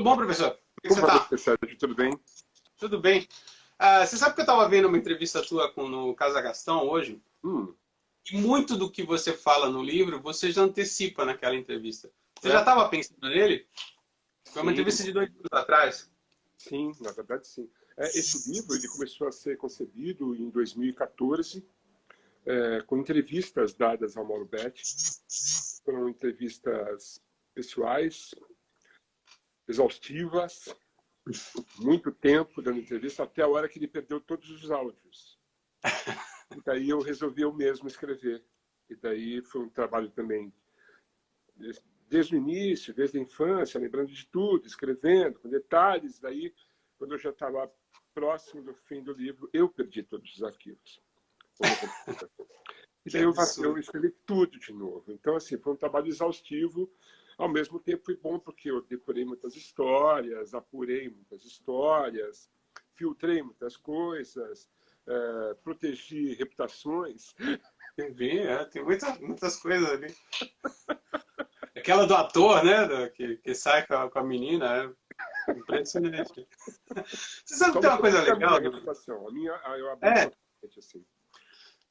bom, professor? Como é que Como você vai tá? você, Sérgio? Tudo bem? Tudo bem. Você sabe que eu estava vendo uma entrevista tua no Casa Gastão hoje? Hum, E muito do que você fala no livro, você já antecipa naquela entrevista. Você já é? estava pensando nele? Foi uma Sim, entrevista de 2 anos atrás. sim, na verdade sim. Esse livro ele começou a ser concebido em 2014, com entrevistas dadas ao Mauro Betti. Foram entrevistas pessoais, exaustivas, muito tempo dando entrevista, até a hora que ele perdeu todos os áudios. E daí eu resolvi eu mesmo escrever. E daí foi um trabalho também desde o início, desde a infância, lembrando de tudo, escrevendo, com detalhes. Daí, quando eu já estava próximo do fim do livro, eu perdi todos os arquivos. E Que daí eu absurdo. escrevi tudo de novo. Então, assim, foi um trabalho exaustivo. Ao mesmo tempo, foi bom porque eu decorei muitas histórias, apurei muitas histórias, filtrei muitas coisas, protegi reputações. Eu vi, tem muitas coisas ali. Aquela do ator, né? Que sai com a menina, é impressionante. Você sabe que Só tem não uma coisa protegi a minha legal? reputação. A minha, eu abri É, totalmente, assim.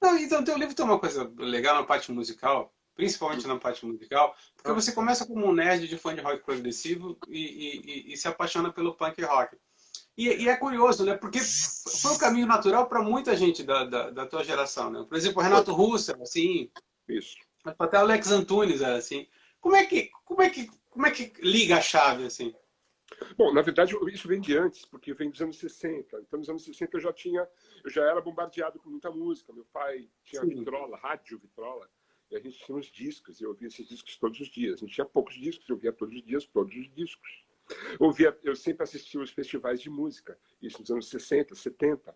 não, então, teu livro tem uma coisa legal na parte musical, principalmente na parte musical, porque Ah, você começa como um nerd de fã de rock progressivo e se apaixona pelo punk rock. E é curioso, né? Porque foi um caminho natural para muita gente da tua geração, né? Por exemplo, o foi Renato Russo, assim, isso. até o Alex Antunes, assim. Como é que liga a chave, assim? Bom, na verdade, isso vem de antes, porque vem dos anos 60. Então, nos anos 60 eu já era bombardeado com muita música. Meu pai tinha Sim, vitrola, rádio vitrola, e a gente tinha uns discos, eu ouvia esses discos todos os dias. A gente tinha poucos discos, eu ouvia todos os dias, todos os discos. Eu sempre assistia os festivais de música, isso nos anos 60, 70.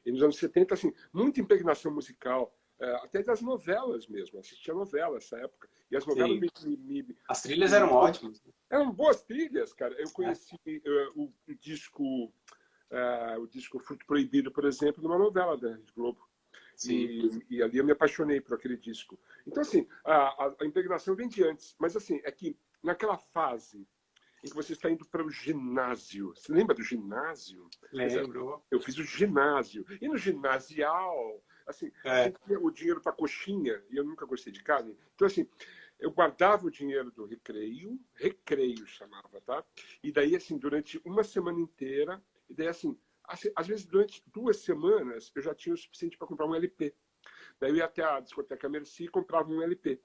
E nos anos 70, assim, muita impregnação musical, até das novelas mesmo. Eu assistia novela nessa época. E as novelas sim. As trilhas me eram ótimas, eram boas trilhas, cara. Eu né? conheci o disco Fruto Proibido, por exemplo, numa novela da Rede Globo. Sim. E ali eu me apaixonei por aquele disco. Então, assim, a impregnação vem de antes. Mas, assim, é que naquela fase em que você está indo para o ginásio. Você lembra do ginásio? Quer dizer, Lembro. eu fiz o ginásio. E no ginasial, assim, É, sempre tinha o dinheiro para coxinha, e eu nunca gostei de carne. Então, assim, eu guardava o dinheiro do recreio chamava, tá? E daí, assim, durante uma semana inteira, e daí, assim, às vezes durante 2 semanas, eu já tinha o suficiente para comprar um LP. Daí eu ia até a discoteca Merci e comprava um LP.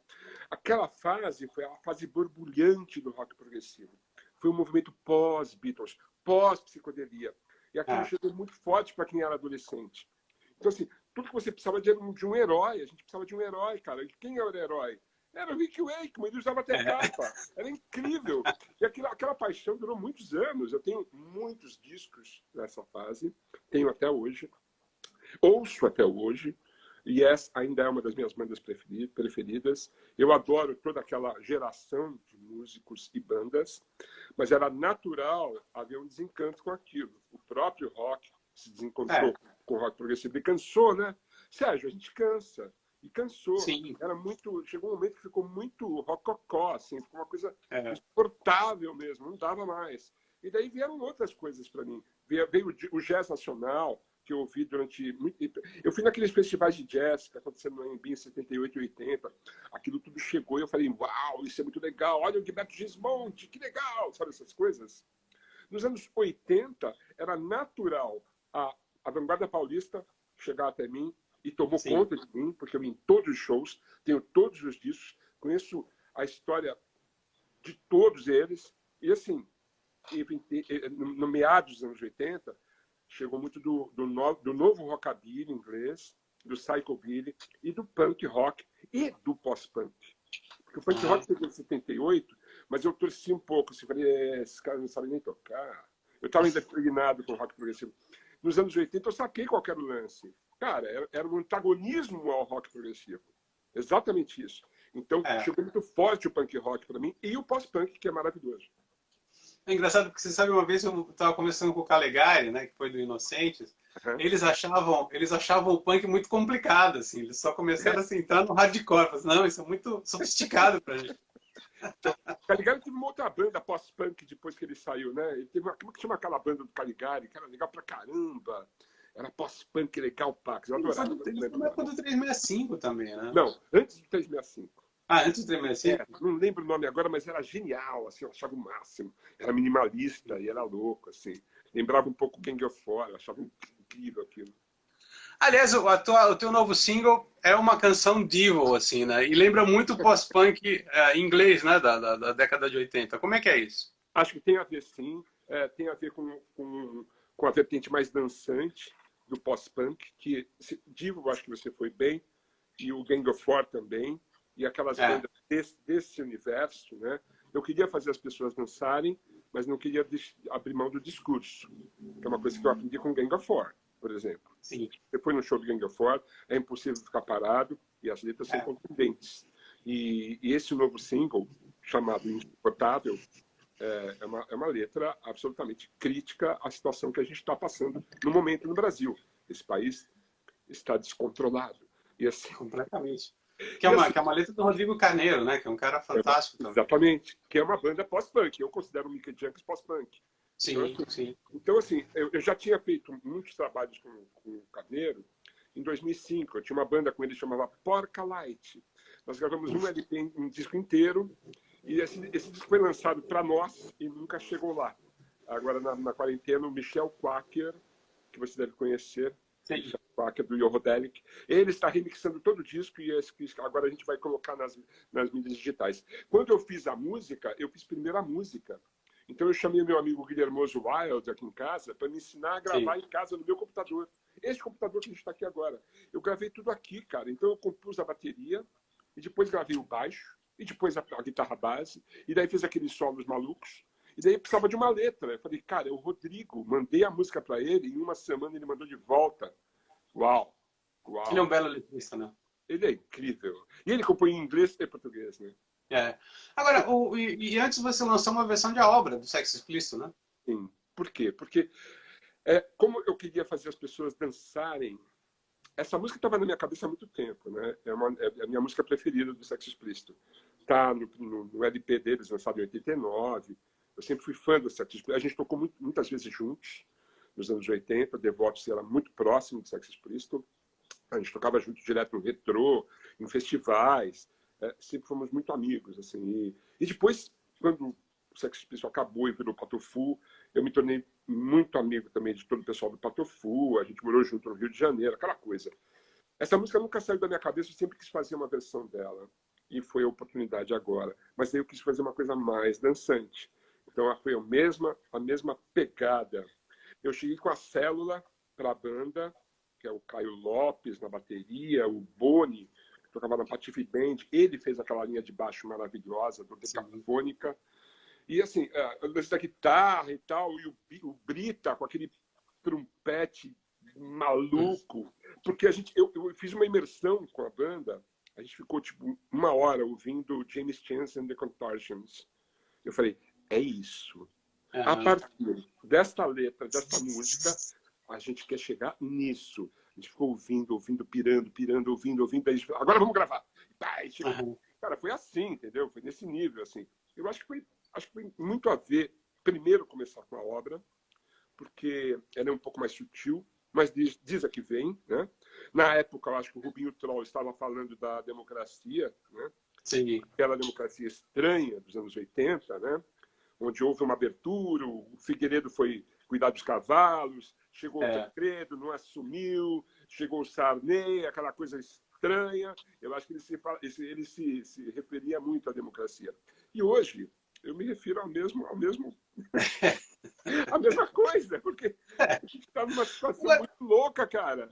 Aquela fase foi a fase borbulhante do rock progressivo. Foi um movimento pós-Beatles, pós-psicodelia. E aquilo é. chegou muito forte para quem era adolescente. Então, assim, tudo que você precisava de um herói. A gente precisava de um herói, cara. E quem era o herói? Era o Rick Wakeman, ele usava até capa. Era incrível. E aquela paixão durou muitos anos. Eu tenho muitos discos dessa fase, tenho até hoje, ouço até hoje. Yes ainda é uma das minhas bandas preferidas. Eu adoro toda aquela geração de músicos e bandas, mas era natural haver um desencanto com aquilo. O próprio rock se desencontrou É, com o rock progressivo e cansou, né? Sérgio, a gente cansa. E cansou. sim. Era muito. Chegou um momento que ficou muito rococó, assim, ficou uma coisa É. insuportável mesmo, não dava mais. E daí vieram outras coisas para mim. Veio o jazz nacional, que eu ouvi durante muito tempo. Eu fui naqueles festivais de jazz que aconteceram no AMB em 78 e 80. Aquilo tudo chegou e eu falei, uau, isso é muito legal. Olha o Gilberto Gismonti, que legal. Sabe essas coisas? Nos anos 80, era natural a vanguarda paulista chegar até mim e tomou Sim. conta de mim, porque eu ia em todos os shows, tenho todos os discos, conheço a história de todos eles. E assim, no meados dos anos 80, chegou muito do novo rockabilly inglês, do psychobilly e do punk rock e do pós-punk. Porque o punk Aham. rock chegou em 78, mas eu torci um pouco, assim, falei, esses caras não sabem nem tocar. Eu estava ainda impregnado com o rock progressivo. Nos anos 80 eu saquei qual era o lance. Cara, era um antagonismo ao rock progressivo. Exatamente isso. Então, É. chegou muito forte o punk rock para mim e o pós-punk, que é maravilhoso. É engraçado porque você sabe, uma vez eu estava conversando com o Calegari, né, que foi do Inocentes, Uhum. eles achavam o punk muito complicado, assim, eles só começaram a se entrar no hardcore, falaram, não, isso é muito sofisticado pra gente. Então, Caligari teve uma outra banda pós-punk depois que ele saiu, né? Ele teve como que chama aquela banda do Caligari, que era legal pra caramba. Era pós-punk legal, Pax. Eu adorava. Ele foi na época do 365 também, né? Não, antes do 365. Ah, antes do 365? Não lembro o nome agora, mas era genial, assim, eu achava o máximo. Era minimalista e era louco, assim. Lembrava um pouco Gang of Four, eu achava incrível aquilo. Aliás, o teu novo single é uma canção devil, assim, né? E lembra muito o pós-punk inglês, né? Da década de 80. Como é que é isso? Acho que tem a ver, sim. Tem a ver com a vertente mais dançante do pós-punk, que Divo, acho que você foi bem, e o Gang of Four também, e aquelas bandas desse universo, né? Eu queria fazer as pessoas dançarem, mas não queria abrir mão do discurso, que é uma coisa que eu aprendi com Gang of Four, por exemplo. Sim. Você foi no show do Gang of Four, é impossível ficar parado e as letras são contundentes. E esse novo single, chamado Insuportável, é uma letra absolutamente crítica à situação que a gente está passando no momento no Brasil. Esse país está descontrolado. E assim, completamente. Que é uma letra do Rodrigo Carneiro, né? Que é um cara fantástico também. Exatamente. Que é uma banda pós-punk. Eu considero o Mickey Junkies pós-punk. Sim, então, sim. Então, assim, eu já tinha feito muitos trabalhos com o Carneiro. Em 2005, eu tinha uma banda com ele que chamava Porca Light. Nós gravamos um LP, um disco inteiro. E esse disco foi lançado para nós e nunca chegou lá. Agora, na quarentena, o Michel Quaker, que você deve conhecer, Michel Quaker, do Eurodelic, ele está remixando todo o disco e agora a gente vai colocar nas mídias digitais. Quando eu fiz a música, eu fiz primeiro a música. Então, eu chamei meu amigo Guilhermoso Wild aqui em casa para me ensinar a gravar em casa no meu computador. Esse computador que a gente está aqui agora. Eu gravei tudo aqui, cara. Então, eu compus a bateria e depois gravei o baixo. E depois a guitarra base, e daí fiz aqueles solos malucos, e daí precisava de uma letra. Eu falei, cara, é o Rodrigo, mandei a música para ele, e em uma semana ele mandou de volta. Uau! Ele é um belo letrista, né? Ele é incrível. E ele compõe em inglês e português, né? Agora, e antes você lançou uma versão de A Obra, do Sexo Explícito, né? Sim. Por quê? Porque como eu queria fazer as pessoas dançarem, essa música estava na minha cabeça há muito tempo, né? É a minha música preferida do Sexo Explícito. Tá no LP deles, lançado em 89. Eu sempre fui fã do Sexo Explícito. A gente tocou muitas vezes juntos, nos anos 80. Devotos era muito próximo do Sexo Explícito. A gente tocava junto direto no retrô, em festivais. Sempre fomos muito amigos, assim. E depois, quando o Sexo Explícito acabou e virou Patofu, eu me tornei muito amigo também de todo o pessoal do Patofu. A gente morou junto no Rio de Janeiro, aquela coisa. Essa música nunca saiu da minha cabeça, eu sempre quis fazer uma versão dela. E foi a oportunidade agora. Mas aí eu quis fazer uma coisa mais dançante. Então foi a mesma pegada. Eu cheguei com a célula para a banda, que é o Caio Lopes na bateria, o Boni, que tocava na Patife Band. Ele fez aquela linha de baixo maravilhosa, do Decafônica. E assim, o lance da guitarra e tal, e o Brita com aquele trompete maluco. Porque eu fiz uma imersão com a banda. A gente ficou, tipo, 1 hora ouvindo James Chance and the Contortions. Eu falei, é isso. A partir desta letra, desta música, a gente quer chegar nisso. A gente ficou ouvindo, pirando, ouvindo. Aí agora vamos gravar. Cara, foi assim, entendeu? Foi nesse nível, assim. Eu acho que foi muito a ver, primeiro, começar com a obra, porque ela é um pouco mais sutil, mas diz a que vem, né? Na época, eu acho que o Rubinho Troll estava falando da democracia, né? Sim. Aquela democracia estranha dos anos 80, né? Onde houve uma abertura, o Figueiredo foi cuidar dos cavalos, chegou o Tancredo, não assumiu, chegou o Sarney, aquela coisa estranha. Eu acho que ele se referia muito à democracia. E hoje, eu me refiro ao mesmo a mesma coisa, porque a gente está numa situação muito louca, cara.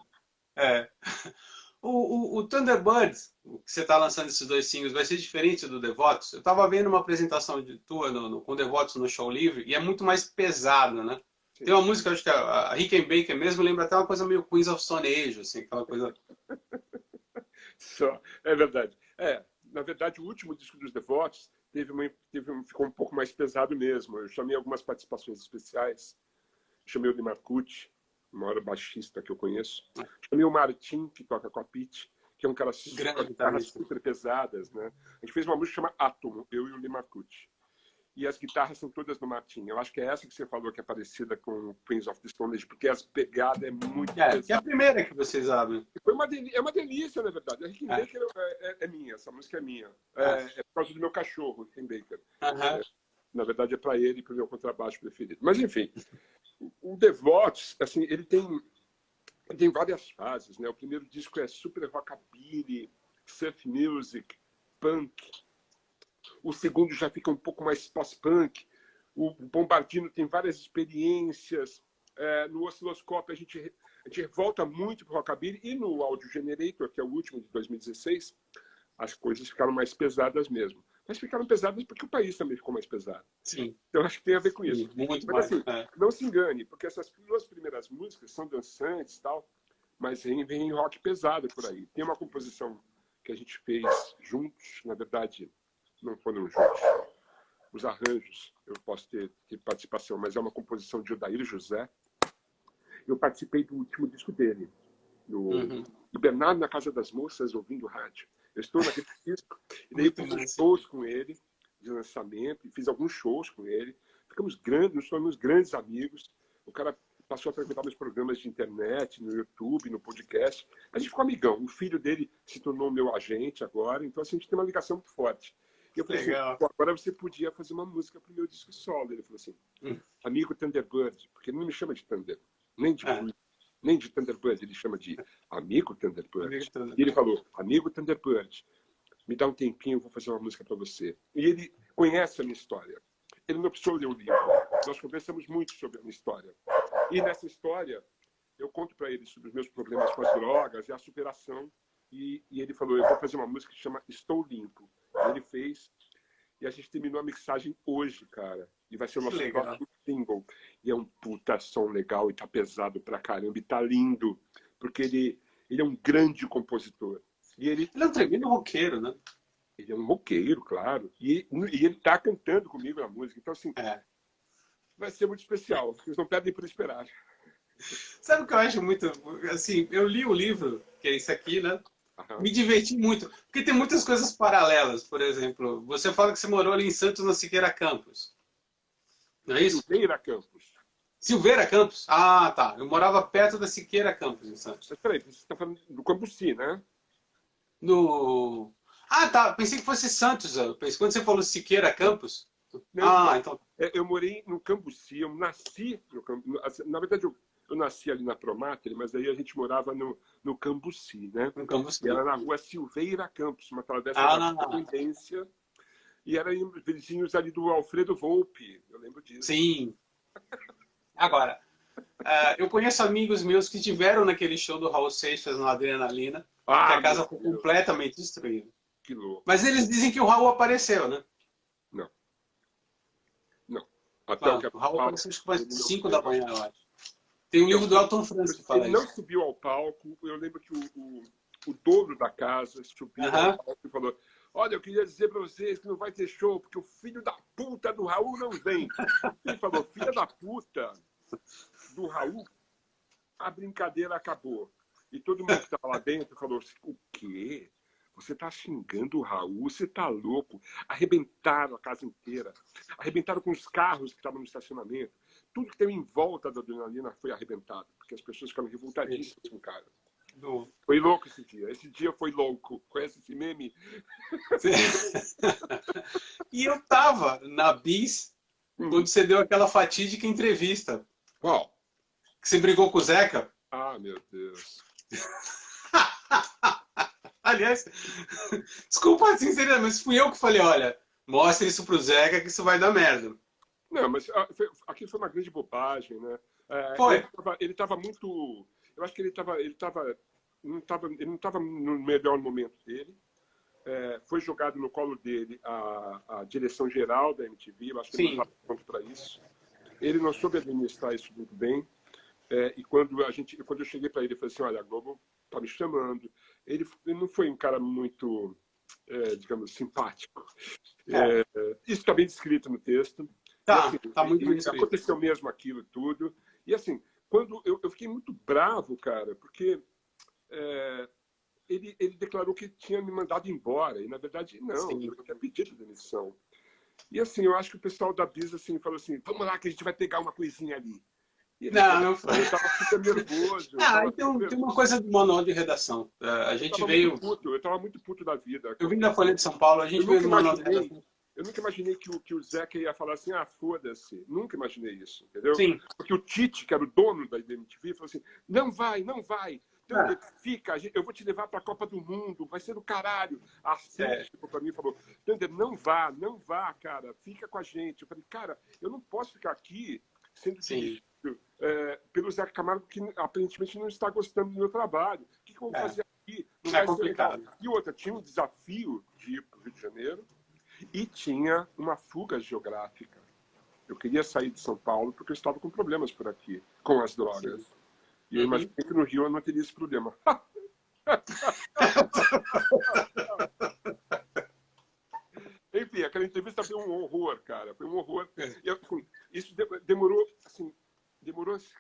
O Thunderbird, que você está lançando esses 2 singles, vai ser diferente do Devotos? Eu estava vendo uma apresentação de tua com Devotos no Show Livre e é muito mais pesado, né? Sim. Tem uma música, acho que a Rickenbacker mesmo lembra até uma coisa meio Queens of Stone Age, assim, aquela coisa... É verdade. Na verdade, o último disco dos Devotos ficou um pouco mais pesado mesmo. Eu chamei algumas participações especiais. Chamei o Di Marcucci, o maior baixista que eu conheço. Chamei o Martin, que toca com a Pete, que é um cara com guitarras super pesadas, né? A gente fez uma música chamada Átomo, eu e o Lee Marcucci. E as guitarras são todas do Martin. Eu acho que é essa que você falou que é parecida com Queens of the Stone Age, porque as pegadas é muito pesada. Que é a primeira que vocês abrem. É uma delícia, na verdade. A Rickenbacker é minha, essa música é minha. É por causa do meu cachorro, Rickenbacker. Na verdade, é para ele e para o meu contrabaixo preferido. Mas, enfim, o Devotos, assim, ele tem várias fases, né? O primeiro disco é super rockabilly, surf music, punk. O segundo já fica um pouco mais pós-punk. O Bombardino tem várias experiências. No Osciloscópio, a gente volta muito para o rockabilly. E no Audio Generator, que é o último de 2016, as coisas ficaram mais pesadas mesmo. Mas ficaram pesadas porque o país também ficou mais pesado. Sim. Então, acho que tem a ver com isso. Muito mas, mais. assim, não se engane, porque essas duas primeiras músicas são dançantes e tal, mas vem rock pesado por aí. Tem uma composição que a gente fez juntos, na verdade, não foram juntos. Os arranjos, eu posso ter participação, mas é uma composição de Odair José. Eu participei do último disco dele, no Bernardo na Casa das Moças, ouvindo rádio. Eu estou naquele disco, e daí eu fiz uns shows com ele, de lançamento, e fiz alguns shows com ele. Ficamos grandes, nos tornamos grandes amigos. O cara passou a frequentar meus programas de internet, no YouTube, no podcast. A gente ficou amigão. O filho dele se tornou meu agente agora, então assim, a gente tem uma ligação muito forte. E eu falei assim, agora você podia fazer uma música para o meu disco solo. Ele falou assim, amigo Thunderbird, porque ele não me chama de Thunder, nem de Thunderbird, ele chama de amigo Thunderbird. E ele falou, amigo Thunderbird, me dá um tempinho, eu vou fazer uma música para você. E ele conhece a minha história. Ele não precisou ler o livro. Nós conversamos muito sobre a minha história. E nessa história, eu conto para ele sobre os meus problemas com as drogas e a superação. E ele falou, eu vou fazer uma música que chama Estou Limpo. E ele fez. E a gente terminou a mixagem hoje, cara. E vai ser o nosso próximo single. E é um puta som legal e tá pesado pra caramba. E tá lindo. Porque ele é um grande compositor. E ele é um tremendo roqueiro, né? Ele é um roqueiro, claro. E ele tá cantando comigo na música. Então, assim, vai ser muito especial. Vocês não perdem por esperar. Sabe o que eu acho muito... Assim, eu li o livro, que é isso aqui, né? Me diverti muito. Porque tem muitas coisas paralelas. Por exemplo, você fala que você morou ali em Santos, na Siqueira Campos. Não é isso? Silveira Campos. Silveira Campos? Ah, tá. Eu morava perto da Siqueira Campos, em Santos. Mas peraí, você está falando do Cambuci, né? Ah, tá. Pensei que fosse Santos. Quando você falou Siqueira Campos... Não, então... Eu morei no Cambuci, eu nasci no Cambuci. Na verdade, eu nasci ali na Promáteri, mas aí a gente morava no Cambuci, né? No Cambuci. E era na rua Silveira Campos, uma travessa da Independência. E eram vizinhos ali do Alfredo Volpi, eu lembro disso. Sim. Agora, eu conheço amigos meus que tiveram naquele show do Raul Seixas no Adrenalina, que a casa foi completamente destruída. Que louco. Mas eles dizem que o Raul apareceu, né? Não. O Raul apareceu às 5 da manhã, eu acho. Tem um livro do Elton Francis que fala isso. Ele não subiu ao palco. Eu lembro que o dono da casa subiu ao palco e falou: olha, eu queria dizer para vocês que não vai ter show, porque o filho da puta do Raul não vem. Ele falou, filha da puta do Raul, a brincadeira acabou. E todo mundo que estava lá dentro falou, o quê? Você está xingando o Raul? Você está louco? Arrebentaram a casa inteira. Arrebentaram com os carros que estavam no estacionamento. Tudo que tem em volta da Adrenalina foi arrebentado, porque as pessoas ficaram revoltadíssimas com o cara. Foi louco esse dia. Esse dia foi louco. Conhece esse meme? E eu tava na Bis quando você deu aquela fatídica entrevista. Qual? Que você brigou com o Zeca. Ah, meu Deus. Aliás, desculpa a sinceridade, mas fui eu que falei, olha, mostra isso pro Zeca que isso vai dar merda. Não, mas aquilo foi uma grande bobagem, né? Foi. Ele estava muito... Eu acho que ele não estava no melhor momento dele. Foi jogado no colo dele a direção geral da MTV. Eu acho que ele não estava pronto para isso. Ele não soube administrar isso muito bem. E quando eu cheguei para ele, eu falei assim, olha, a Globo está me chamando. Ele não foi um cara muito, digamos, simpático. Isso está bem descrito no texto. Tá, assim, tá muito bem descrito. Aconteceu mesmo aquilo tudo. E assim, quando eu fiquei muito bravo, cara, porque ele declarou que tinha me mandado embora. E, na verdade, não. Sim. Eu tinha pedido demissão. E, assim, eu acho que o pessoal da Bis, assim, falou assim, vamos lá que a gente vai pegar uma coisinha ali. E eles Não foi. eu estava super nervoso. Tem uma coisa do manual de redação. A gente veio... Eu estava muito puto da vida. Eu vim da Folha de São Paulo, a gente veio do manual de redação. Eu nunca imaginei que o Zeca ia falar assim, foda-se. Nunca imaginei isso, entendeu? Sim. Porque o Tite, que era o dono da MTV, falou assim, não vai, não vai. Então, fica, eu vou te levar para a Copa do Mundo, vai ser do caralho. A Sérgio chegou para mim e falou, Thunder, não vá, cara, fica com a gente. Eu falei, cara, eu não posso ficar aqui sendo dirigido pelo Zeca Camargo, que aparentemente não está gostando do meu trabalho. O que eu vou fazer aqui? Não vai ser legal. E outra, tinha um desafio de ir para o Rio de Janeiro e tinha uma fuga geográfica. Eu queria sair de São Paulo porque eu estava com problemas por aqui, com as drogas. Sim. E eu imaginei que no Rio eu não teria esse problema. Enfim, aquela entrevista foi um horror, cara. Foi um horror. E, assim, isso demorou,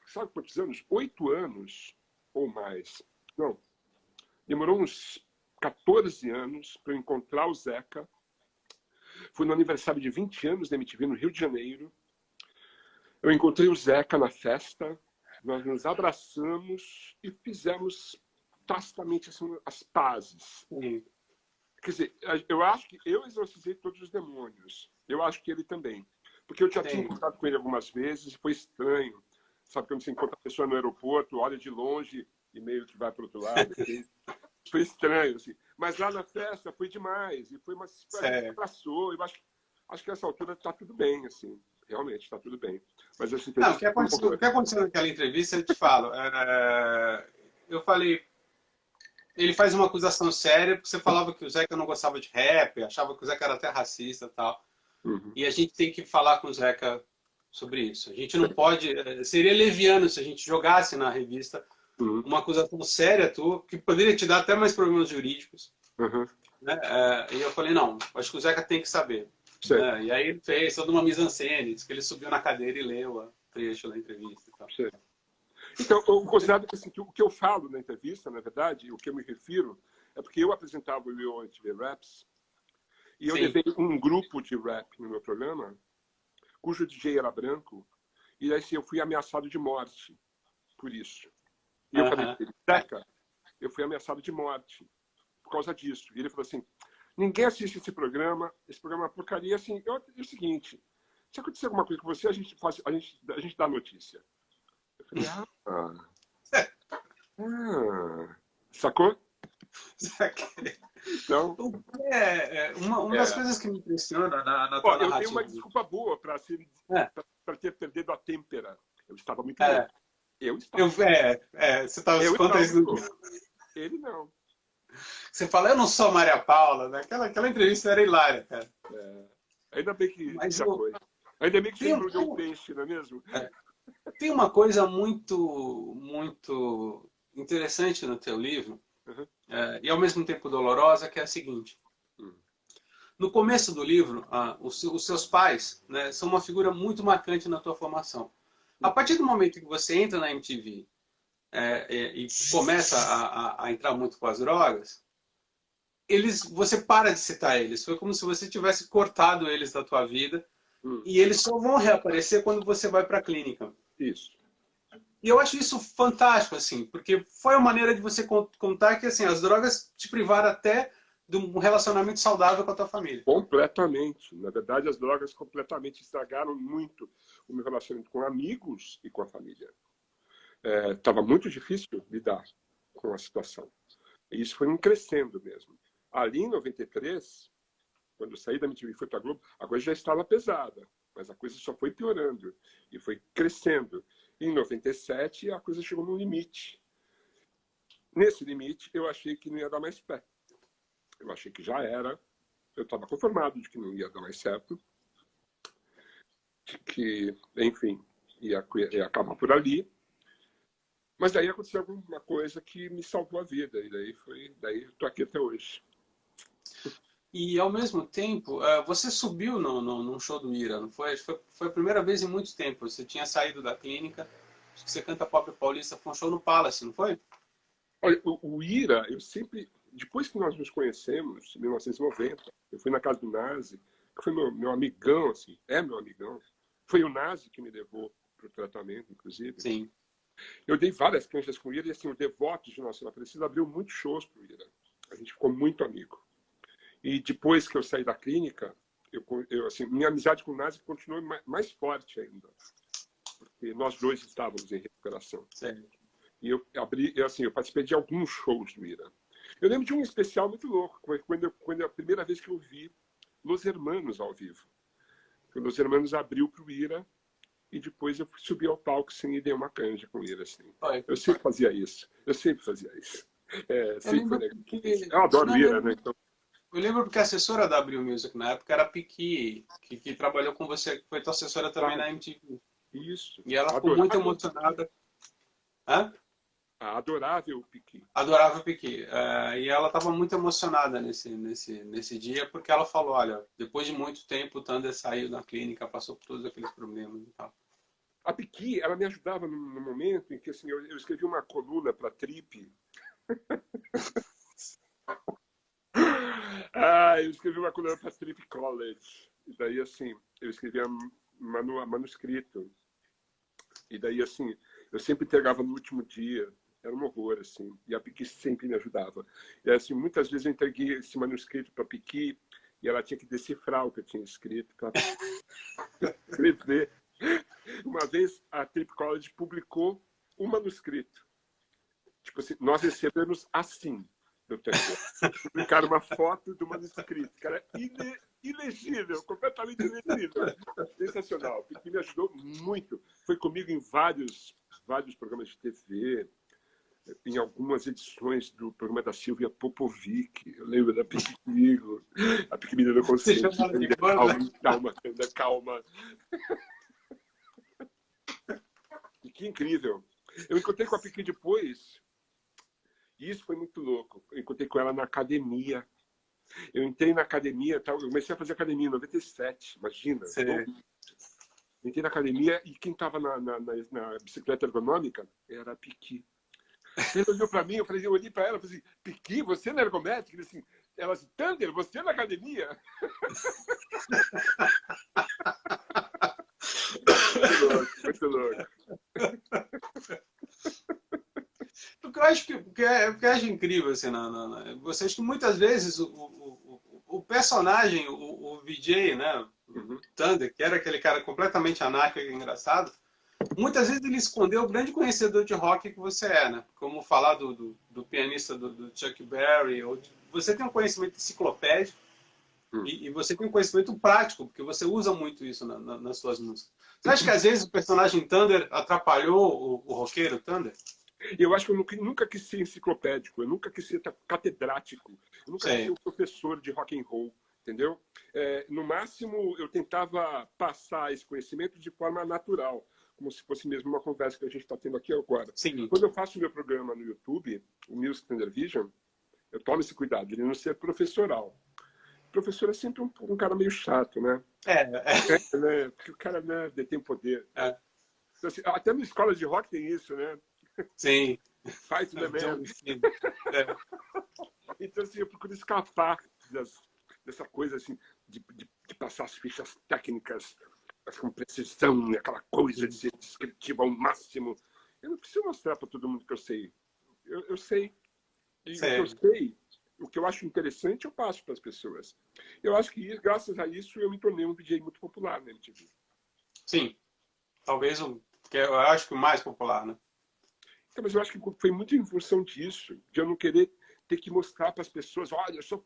sabe quantos anos? 8 anos ou mais. Não. Demorou uns 14 anos para eu encontrar o Zeca. Foi no aniversário de 20 anos da MTV, no Rio de Janeiro. Eu encontrei o Zeca na festa. Nós nos abraçamos e fizemos tacitamente assim, as pazes. Quer dizer, eu acho que eu exorcizei todos os demônios. Eu acho que ele também. Porque eu já tinha encontrado com ele algumas vezes e foi estranho. Sabe, quando você encontra a pessoa no aeroporto, olha de longe e meio que vai para o outro lado. Foi estranho, assim. Mas lá na festa foi demais. E foi uma... A gente abraçou. Eu acho que nessa altura está tudo bem, assim. Realmente, está tudo bem. Mas assim, não, o que aconteceu naquela entrevista, eu te falo. Eu falei, ele faz uma acusação séria, porque você falava que o Zeca não gostava de rap, achava que o Zeca era até racista e tal. E a gente tem que falar com o Zeca sobre isso. A gente não pode... Seria leviano se a gente jogasse na revista uma acusação séria tua, que poderia te dar até mais problemas jurídicos. Né? E eu falei, não, acho que o Zeca tem que saber. E aí ele fez toda uma mise-en-scène, disse que ele subiu na cadeira e leu o trecho da entrevista. E tal. Então, eu considero que, assim, que o que eu falo na entrevista, na verdade, o que eu me refiro, é porque eu apresentava o Rio MTV Raps e eu levei um grupo de rap no meu programa, cujo DJ era branco, e aí assim, eu fui ameaçado de morte por isso. E eu falei, Zeca, eu fui ameaçado de morte por causa disso. E ele falou assim, ninguém assiste esse programa é uma porcaria. Assim, é o seguinte, se acontecer alguma coisa com você, a gente dá notícia. Eu falei, sacou? Saquei. Então, uma das coisas que me impressiona na tua narrativa... Eu tenho uma desculpa boa para ter perdido a têmpera. Eu estava muito louco. Você estava escutando isso. Ele não. Você fala, eu não sou a Maria Paula, né? Aquela entrevista era hilária, cara. Ainda bem que já foi. Ainda bem que você embrulhou o peixe, não é mesmo? Tem uma coisa muito, muito interessante no teu livro, e ao mesmo tempo dolorosa, que é a seguinte. No começo do livro, os seus pais, né, são uma figura muito marcante na tua formação. A partir do momento que você entra na MTV e começa a entrar muito com as drogas, você para de citar eles. Foi como se você tivesse cortado eles da tua vida. E eles só vão reaparecer quando você vai para a clínica. Isso. E eu acho isso fantástico, assim, porque foi uma maneira de você contar que assim, as drogas te privaram até de um relacionamento saudável com a tua família. Completamente. Na verdade, as drogas completamente estragaram muito o meu relacionamento com amigos e com a família. Estava muito difícil lidar com a situação. E isso foi crescendo mesmo. Ali em 93, quando eu saí da MTV e fui para a Globo, a coisa já estava pesada, mas a coisa só foi piorando e foi crescendo. E em 97, a coisa chegou num limite. Nesse limite, eu achei que não ia dar mais pé. Eu achei que já era. Eu estava conformado de que não ia dar mais certo. De que, enfim, ia acabar por ali. Mas daí aconteceu alguma coisa que me salvou a vida. E daí eu estou aqui até hoje. E, ao mesmo tempo, você subiu num show do Ira, não foi? Foi a primeira vez em muito tempo. Você tinha saído da clínica, acho que você canta Pobre Paulista, foi um show no Palace, não foi? Olha, o Ira, eu sempre depois que nós nos conhecemos, em 1990, eu fui na casa do Nazi, que foi meu amigão, assim, é meu amigão. Foi o Nazi que me levou para o tratamento, inclusive. Sim. Eu dei várias canchas com o Ira e, assim, o Devotos de Nossa Senhora Aparecida abriu muitos shows para o Ira. A gente ficou muito amigo. E depois que eu saí da clínica, assim, minha amizade com o Nazi continuou mais forte ainda. Porque nós dois estávamos em recuperação. Sim. E eu participei de alguns shows do Ira. Eu lembro de um especial muito louco, quando a primeira vez que eu vi Los Hermanos ao vivo. Los Hermanos abriu para o Ira e depois eu subi ao palco assim, e dei uma canja com o Ira. Assim. Eu sempre fazia isso. Sempre foi legal. Eu adoro o Ira, né? Então... Eu lembro porque a assessora da Abril Music na época era a Piqui, que trabalhou com você, que foi tua assessora também na MTV. Isso. E ela ficou muito emocionada. Hã? A adorável Piqui. Adorável Piqui. E ela estava muito emocionada nesse dia, porque ela falou, olha, depois de muito tempo o Thunder saiu da clínica, passou por todos aqueles problemas e tal. A Piqui, ela me ajudava no momento em que assim, eu escrevi uma coluna para a Trip. Eu escrevi uma coluna para a Trip College. E daí, assim, eu escrevia manuscrito. E daí, assim, eu sempre entregava no último dia. Era um horror, assim. E a Piqui sempre me ajudava. E, assim, muitas vezes eu entreguei esse manuscrito para a Piqui e ela tinha que decifrar o que eu tinha escrito para escrever. Uma vez, a Trip College publicou um manuscrito. Tipo assim, nós recebemos assim. Publicaram uma foto do manuscrito, que era ilegível, completamente ilegível. Sensacional. Piqui me ajudou muito. Foi comigo em vários programas de TV, em algumas edições do programa da Silvia Popovic. Eu lembro da Piqui comigo. A Piqui me deu conselho. Calma. Piqui incrível. Eu encontrei com a Piqui depois. E isso foi muito louco. Eu encontrei com ela na academia. Eu entrei na academia, eu comecei a fazer academia em 97, imagina. Entrei na academia e quem estava na bicicleta ergonômica era a Piqui. Ele olhou para mim, eu olhei para ela e falei assim, Piqui, você na ergométrica? Ele assim, ela assim, Thunder, você na academia? Muito louco. Porque eu acho que eu acho incrível, assim, vocês que muitas vezes o personagem, o VJ, né, o Thunder, que era aquele cara completamente anárquico e engraçado, muitas vezes ele escondeu o grande conhecedor de rock que você é, né? Como falar do pianista do Chuck Berry, você tem um conhecimento enciclopédico e você tem um conhecimento prático, porque você usa muito isso nas suas músicas. Você acha que às vezes o personagem Thunder atrapalhou o roqueiro Thunder? Eu acho que eu nunca quis ser enciclopédico, eu nunca quis ser catedrático, eu nunca quis ser um professor de rock and roll, entendeu? No máximo, eu tentava passar esse conhecimento de forma natural, como se fosse mesmo uma conversa que a gente está tendo aqui agora. Sim. Quando eu faço o meu programa no YouTube, o Music Thunder Vision, eu tomo esse cuidado de não ser professoral. O professor é sempre um cara meio chato, né? Né? Porque o cara, né, detém poder. Então, assim, até na escola de rock tem isso, né? Sim. Faz o man. Então, assim, eu procuro escapar dessa coisa, assim, de passar as fichas técnicas com precisão, aquela coisa de ser descritivo ao máximo. Eu não preciso mostrar para todo mundo que eu sei. Eu sei. E o que eu sei, o que eu acho interessante, eu passo para as pessoas. Eu acho que, graças a isso, eu me tornei um DJ muito popular na MTV. Sim. Talvez eu acho que o mais popular, né? Então, mas eu acho que foi muito em função disso, de eu não querer ter que mostrar para as pessoas, olha, eu sou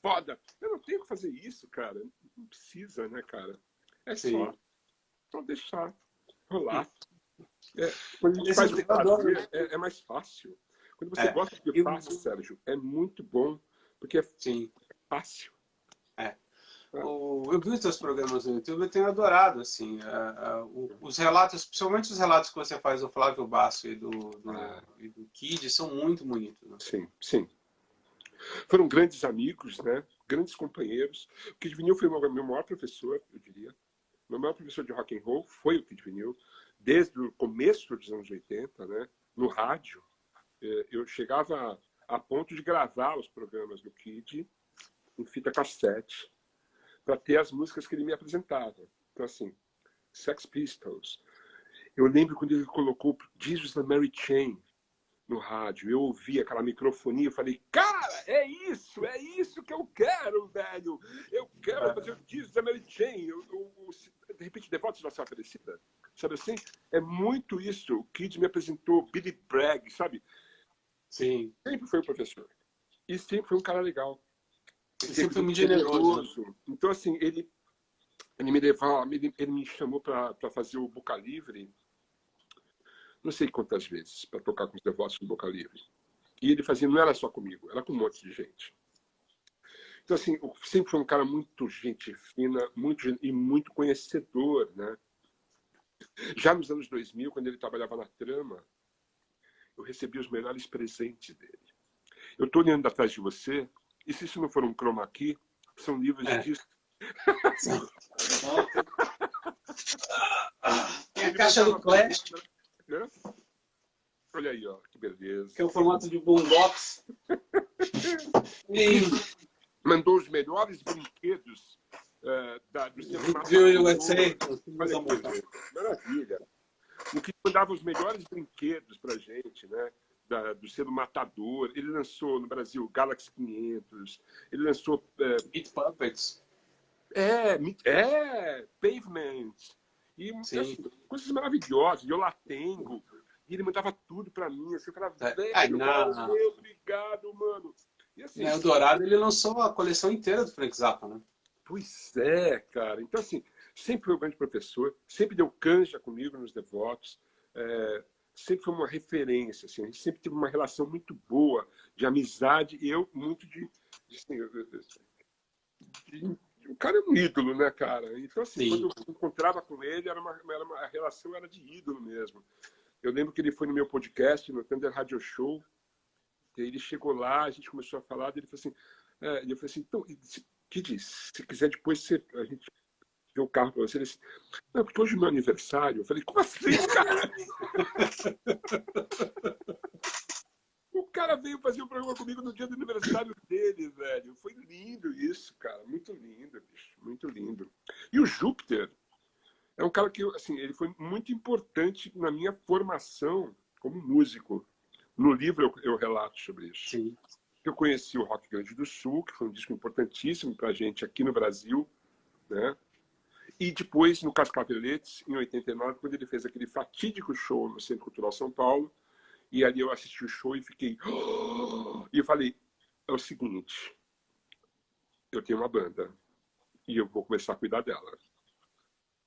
foda. Eu não tenho que fazer isso, cara. Não precisa, né, cara? É só deixar rolar. Quando a gente faz o prazer, é mais fácil. Quando você gosta do que faz, Sérgio, é muito bom, porque é fácil. Eu vi os seus programas no YouTube, eu tenho adorado, assim, os relatos, principalmente os relatos que você faz do Flávio Basso e do Kid, são muito bonitos. Né? Sim. Foram grandes amigos, né? Grandes companheiros. O Kid Vinil foi o meu maior professor, eu diria. Meu maior professor de rock and roll foi o Kid Vinil, desde o começo dos anos 80, né? No rádio. Eu chegava a ponto de gravar os programas do Kid em fita cassete para ter as músicas que ele me apresentava. Então, assim, Sex Pistols. Eu lembro quando ele colocou Jesus and Mary Chain no rádio. Eu ouvi aquela microfonia e falei, cara, é isso que eu quero, velho. Eu quero fazer o Jesus and Mary Chain. De repente, Devotos da Nação Aparecida. Sabe assim? É muito isso. O Kid me apresentou Billy Bragg, sabe? Sim. Sempre foi um professor. E sempre foi um cara legal. Sempre foi muito generoso. Né? Então, assim, ele me levava, ele me chamou para fazer o Boca Livre, não sei quantas vezes, para tocar com os Devotos do Boca Livre. E ele fazia, não era só comigo, era com um monte de gente. Então, assim, sempre foi um cara muito gente fina, e muito conhecedor, né? Já nos anos 2000, quando ele trabalhava na Trama, eu recebi os melhores presentes dele. Eu estou olhando atrás de você, e se isso não for um chroma key, são livros de disco. Tem a caixa do Clash. Olha aí, ó, que beleza. Que é o formato de boombox. E mandou os melhores brinquedos do cinema. Maravilha. O que mandava os melhores brinquedos pra gente, né? Do selo Matador. Ele lançou no Brasil Galaxy 500. Ele lançou Meat Puppets. Pavement. E assim, coisas maravilhosas. Eu lá tenho. E ele mandava tudo pra mim. Assim, eu falava, velho, obrigado, mano. E assim, o Dourado, ele lançou a coleção inteira do Frank Zappa, né? Pois é, cara. Então, assim, sempre foi um grande professor, sempre deu canja comigo nos Devotos, sempre foi uma referência, assim, a gente sempre teve uma relação muito boa de amizade e eu muito o cara é um ídolo, né, cara? Então, assim, quando eu encontrava com ele, a relação era de ídolo mesmo. Eu lembro que ele foi no meu podcast, no Thunder Radio Show, e ele chegou lá, a gente começou a falar, e ele falou assim, então, que diz, se quiser depois a gente vê o carro para você. Ele disse, não, porque hoje é meu aniversário. Eu falei, como assim, cara? O cara veio fazer um programa comigo no dia do aniversário dele, velho. Foi lindo isso, cara. Muito lindo, bicho. Muito lindo. E o Júpiter é um cara que, assim, ele foi muito importante na minha formação como músico. No livro eu relato sobre isso. Sim. Eu conheci o Rock Grande do Sul, que foi um disco importantíssimo para a gente aqui no Brasil, né? E depois, no Cascaveletes, em 89, quando ele fez aquele fatídico show no Centro Cultural São Paulo, e ali eu assisti o show e fiquei... E eu falei, é o seguinte, eu tenho uma banda e eu vou começar a cuidar dela.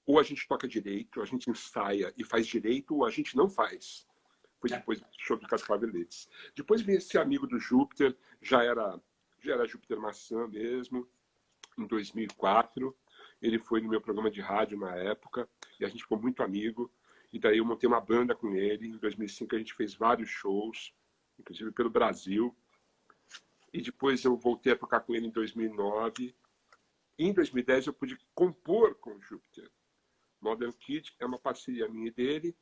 Ou a gente toca direito, a gente ensaia e faz direito, ou a gente não faz. Foi depois do show do Cascaveletes. Depois veio esse amigo do Júpiter, já era Júpiter Maçã mesmo, em 2004. Ele foi no meu programa de rádio na época, e a gente ficou muito amigo. E daí eu montei uma banda com ele. Em 2005 a gente fez vários shows, inclusive pelo Brasil. E depois eu voltei a tocar com ele em 2009. E em 2010 eu pude compor com o Júpiter. Modern Kid é uma parceria minha e dele.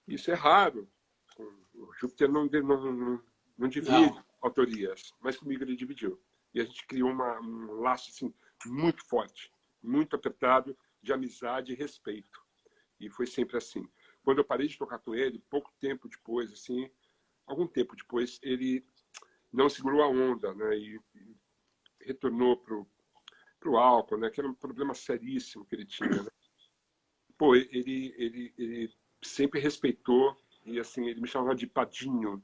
Isso é raro. O Júpiter não divide autorias, mas comigo ele dividiu. E a gente criou um laço assim, muito forte, muito apertado, de amizade e respeito. E foi sempre assim. Quando eu parei de tocar com ele, pouco tempo depois, assim, algum tempo depois, ele não segurou a onda, né? E retornou pro álcool, né? Que era um problema seríssimo que ele tinha, né? Pô, ele sempre respeitou. E assim, ele me chamava de Padinho,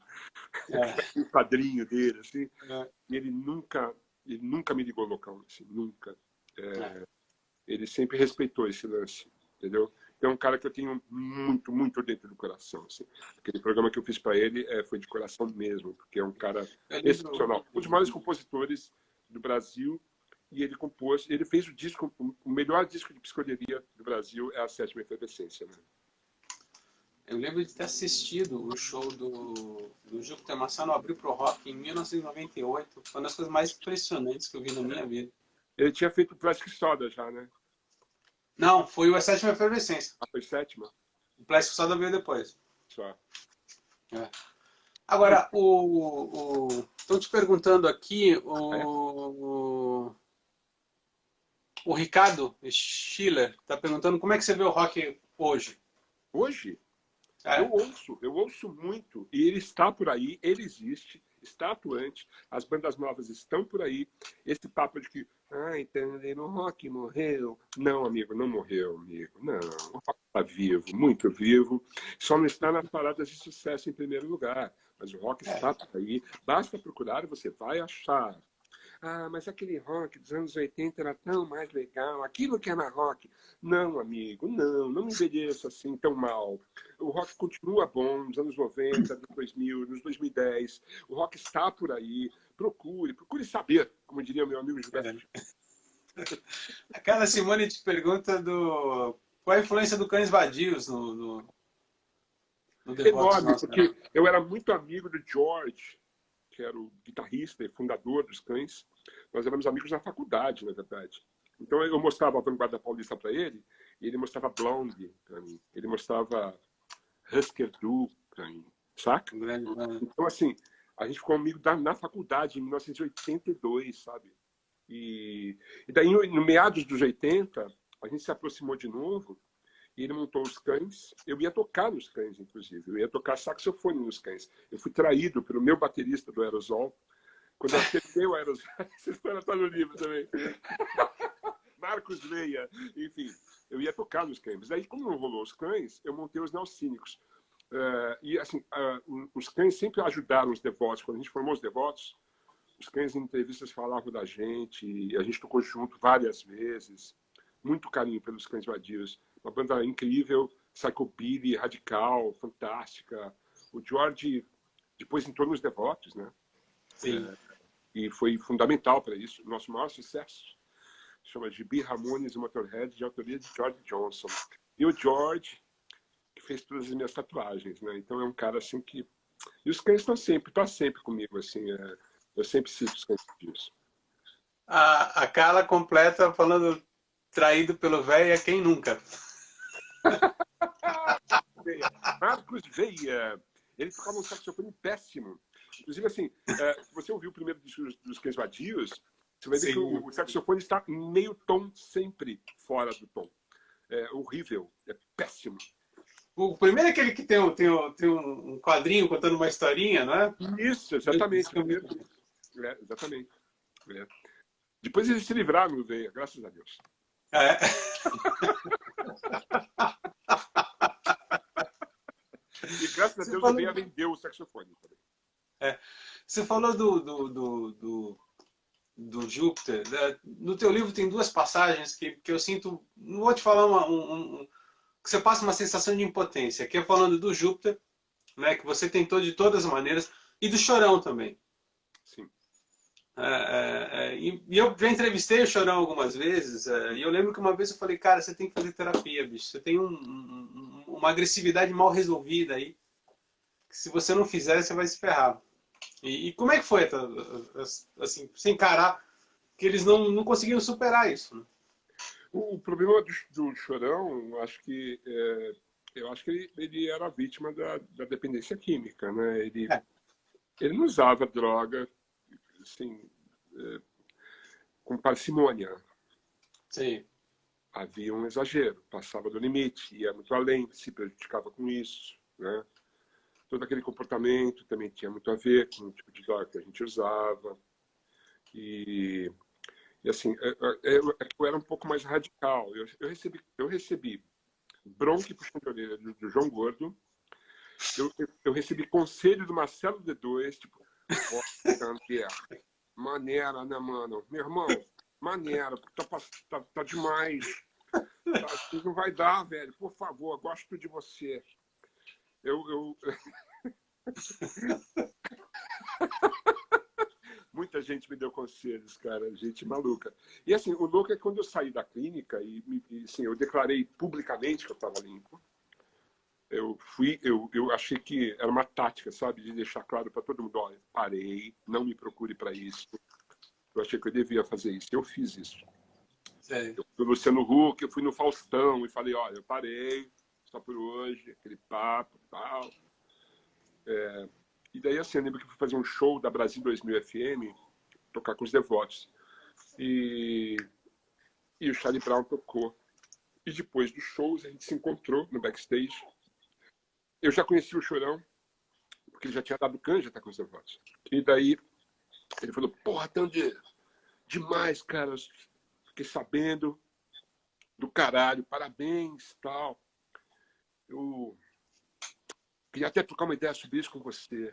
o padrinho dele, assim. E ele nunca me ligou local, assim, nunca. Ele sempre respeitou esse lance, entendeu? Então é um cara que eu tenho muito, muito dentro do coração, assim. Aquele programa que eu fiz para ele foi de coração mesmo, porque é um cara excepcional. Um dos maiores compositores do Brasil, e ele fez o melhor disco de psicodelia do Brasil é a Sétima Efervescência, né? Eu lembro de ter assistido o show do Júpiter Maçã no Abril Pro Rock em 1998. Foi uma das coisas mais impressionantes que eu vi na minha vida. Ele tinha feito o Plastic Soda já, né? Não, foi a Sétima Efervescência. Foi sétima? O Plastic Soda veio depois. Só. Agora, estão te perguntando aqui, o Ricardo Schiller está perguntando como é que você vê o rock hoje. Hoje, É. eu ouço muito, e ele está por aí, ele existe, está atuante, as bandas novas estão por aí. Esse papo de que, entendeu, o rock morreu. Não, amigo, não morreu, amigo. Não, o rock está vivo, muito vivo. Só não está nas paradas de sucesso em primeiro lugar. Mas o rock está por aí. Basta procurar e você vai achar. Mas aquele rock dos anos 80 era tão mais legal, aquilo que era rock. Não, amigo, não me envelheça assim tão mal. O rock continua bom nos anos 90, nos 2000, nos 2010. O rock está por aí. Procure saber, como diria meu amigo Gilberto. A Carla Simone te pergunta qual a influência do Cães Vadios no Enorme, porque eu era muito amigo do George, que era o guitarrista e fundador dos Cães. Nós éramos amigos na faculdade, na verdade. Então eu mostrava a Vanguarda Paulista para ele, e ele mostrava Blondie para mim. Ele mostrava Husker Du para mim, saca? Então, assim, a gente ficou amigo na faculdade, em 1982, sabe? E daí, no meados dos 80, a gente se aproximou de novo, e ele montou os Cães. Eu ia tocar nos Cães, inclusive. Eu ia tocar saxofone nos Cães. Eu fui traído pelo meu baterista do Aerosol. Quando eu terminei o Aerosol... Essa história está no livro também. Marcos Veia. Enfim, eu ia tocar nos Cães. Daí, como não rolou os Cães, eu montei os Neocínicos. E, assim, os Cães sempre ajudaram os Devotos. Quando a gente formou os Devotos, os Cães em entrevistas falavam da gente. E a gente tocou junto várias vezes. Muito carinho pelos Cães Vadios. Uma banda incrível, psychobilly, radical, fantástica. O George depois entrou nos Devotos, né? Sim. E foi fundamental para isso. O nosso maior sucesso chama Gibi Ramones e Motorhead, de autoria de George Johnson. E o George, que fez todas as minhas tatuagens, né? Então é um cara assim que... E os Cães estão sempre comigo, assim. Eu sempre cito os Cães disso. A Carla completa falando traído pelo velho é quem nunca. Marcos Veia. Ele tocava um saxofone péssimo. Inclusive, assim, se você ouviu o primeiro disco dos Cães Vadios, você vai ver que o saxofone está meio tom sempre fora do tom. É horrível, é péssimo. O primeiro é aquele que tem um quadrinho contando uma historinha, não é? Isso, exatamente. Exatamente. Depois eles se livraram do Veia, graças a Deus. E graças a Deus o Veia vendeu o saxofone também. Você falou do Júpiter. No teu livro tem duas passagens que eu sinto... Não vou te falar que você passa uma sensação de impotência. Aqui é falando do Júpiter, né, que você tentou de todas as maneiras, e do Chorão também. Sim. E eu já entrevistei o Chorão algumas vezes, e eu lembro que uma vez eu falei, cara, você tem que fazer terapia, bicho. Você tem uma agressividade mal resolvida aí, que se você não fizer, você vai se ferrar. E como é que foi, assim, se encarar que eles não conseguiram superar isso? Né? O problema do Chorão, eu acho que ele era vítima da dependência química, né? Ele não usava droga, assim, com parcimônia. Sim. Havia um exagero, passava do limite, ia muito além, se prejudicava com isso, né? Todo aquele comportamento também tinha muito a ver com o tipo de droga que a gente usava. E assim, eu era um pouco mais radical. Eu recebi bronca e puxão de orelha do João Gordo. Eu recebi conselho do Marcelo D2, tipo, maneira, né, mano? Meu irmão, maneira, tá demais. Não vai dar, velho. Por favor, gosto de você. Muita gente me deu conselhos, cara, gente maluca. E assim, o louco é que quando eu saí da clínica e assim, eu declarei publicamente que eu estava limpo. Eu achei que era uma tática, sabe, de deixar claro para todo mundo, olha, parei, não me procure para isso. Eu achei que eu devia fazer isso. Eu fiz isso. Sério? Eu fui no Luciano Huck, eu fui no Faustão e falei, olha, eu parei, só por hoje, aquele papo e tal. E daí, assim, eu lembro que eu fui fazer um show da Brasil 2000 FM, tocar com os Devotos. E o Charlie Brown tocou. E depois dos shows, a gente se encontrou no backstage. Eu já conhecia o Chorão, porque ele já tinha dado canja até com os Devotos. E daí, ele falou, porra, Tandy, demais, cara. Fiquei sabendo do caralho, parabéns, tal. Eu queria até trocar uma ideia sobre isso com você.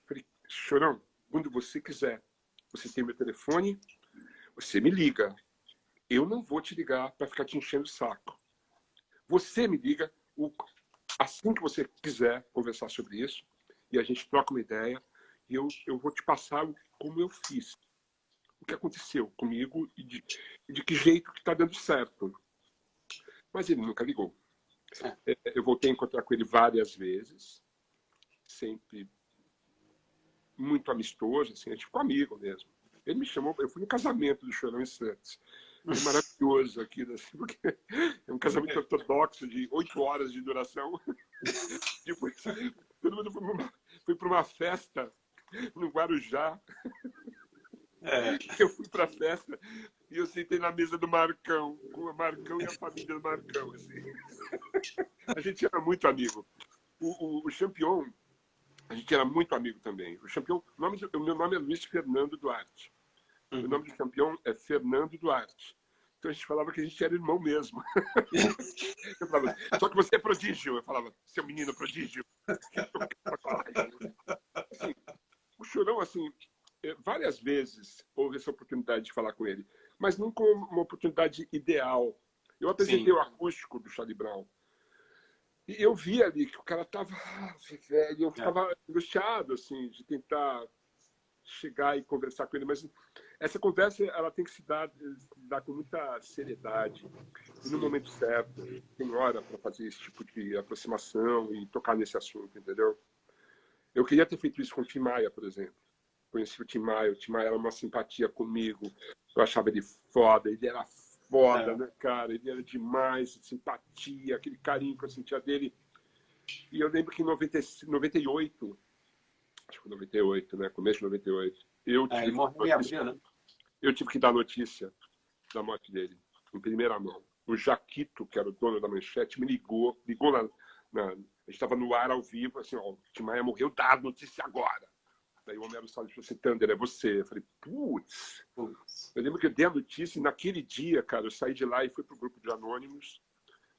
Falei, Chorão, quando você quiser, você tem meu telefone, você me liga. Eu não vou te ligar para ficar te enchendo o saco. Você me liga assim que você quiser conversar sobre isso e a gente troca uma ideia e eu vou te passar como eu fiz. O que aconteceu comigo e de que jeito que está dando certo. Mas ele nunca ligou. Eu voltei a encontrar com ele várias vezes, sempre muito amistoso, assim, a gente ficou amigo mesmo. Ele me chamou, eu fui no casamento do Chorão em Santos. Foi maravilhoso aquilo, assim, porque é um casamento ortodoxo de 8 horas de duração. Depois, todo mundo foi para uma festa no Guarujá. Eu fui para a festa e eu sentei na mesa do Marcão, com o Marcão e a família do Marcão. Assim. A gente era muito amigo. O Champion, a gente era muito amigo também. O Champion, o meu nome é Luiz Fernando Duarte. O nome do Champion é Fernando Duarte. Então a gente falava que a gente era irmão mesmo. Eu falava, só que você é prodígio. Eu falava, seu menino prodígio. Assim, o Chorão, assim, várias vezes houve essa oportunidade de falar com ele, mas nunca uma oportunidade ideal. Eu apresentei Sim. O acústico do Charlie Brown. E eu vi ali que o cara estava velho, eu ficava angustiado, assim, de tentar chegar e conversar com ele, mas essa conversa ela tem que se dar com muita seriedade e no momento certo. Tem hora para fazer esse tipo de aproximação e tocar nesse assunto, entendeu? Eu queria ter feito isso com o Tim Maia, por exemplo. Conheci o Tim Maia era uma simpatia comigo, eu achava ele foda, ele era foda, né, cara? Ele era demais, simpatia, aquele carinho que eu sentia dele. E eu lembro que em 98, acho que 98, né? Começo de 98. Eu tive que dar notícia da morte dele, em primeira mão. O Jaquito, que era o dono da Manchete, me ligou a gente estava no ar ao vivo, assim, ó, o Tim Maia morreu, dá a notícia agora. Daí o Homero Salles falou assim, Thunder, é você. Eu falei, putz. Eu lembro que eu dei a notícia e naquele dia, cara, eu saí de lá e fui pro grupo de Anônimos.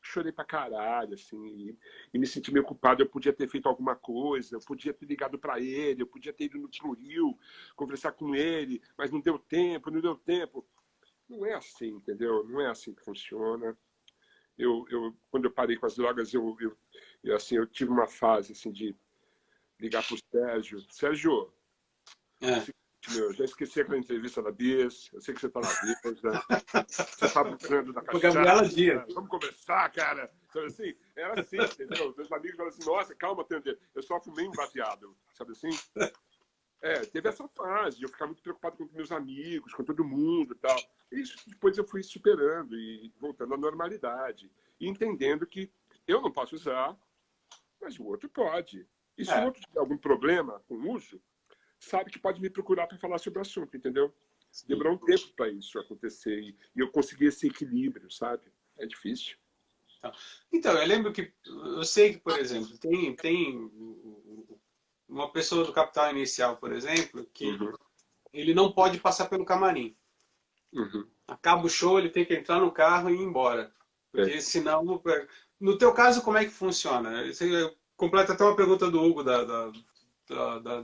Chorei pra caralho, assim, e me senti meio culpado. Eu podia ter feito alguma coisa, eu podia ter ligado para ele, eu podia ter ido pro Rio, conversar com ele, mas não deu tempo. Não é assim, entendeu? Não é assim que funciona. Quando eu parei com as drogas, eu tive uma fase, assim, de ligar pro Sérgio. Sérgio, meu, já esqueci aquela entrevista da Bis, eu sei que você tá na Bis, né? Você tá abusando da cachaça. Vamos conversar, cara. Sabe assim? Era assim, entendeu? Meus amigos falaram assim, nossa, calma, Thunder, eu só fumei um baseado, sabe assim? Teve essa fase de eu ficar muito preocupado com meus amigos, com todo mundo e tal. E isso depois eu fui superando e voltando à normalidade. E entendendo que eu não posso usar, mas o outro pode. E se o outro tiver algum problema com o uso, sabe que pode me procurar para falar sobre o assunto, entendeu? Sim. Demorou um tempo para isso acontecer e eu consegui esse equilíbrio, sabe? É difícil. Então, eu lembro que, eu sei que, por exemplo, tem uma pessoa do Capital Inicial, por exemplo, que ele não pode passar pelo camarim. Acaba o show, ele tem que entrar no carro e ir embora. Porque senão... No teu caso, como é que funciona? Você completa até uma pergunta do Hugo, da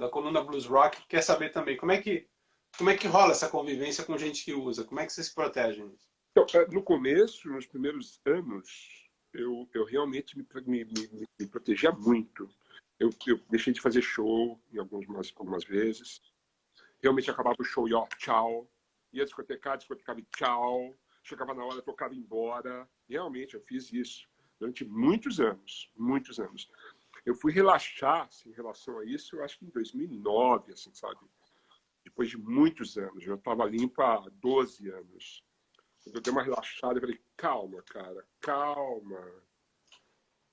coluna Blues Rock, que quer saber também como é que rola essa convivência com gente que usa? Como é que vocês se protegem? Então, no começo, nos primeiros anos, eu realmente me protegia muito. Eu deixei de fazer show em algumas vezes. Realmente acabava o show e ó, tchau. Ia discotecava e tchau. Chegava na hora, tocava embora. Realmente, eu fiz isso durante muitos anos. Muitos anos. Eu fui relaxar assim, em relação a isso, eu acho que em 2009, assim, sabe? Depois de muitos anos. Eu estava limpo há 12 anos. Eu dei uma relaxada e falei, calma, cara, calma.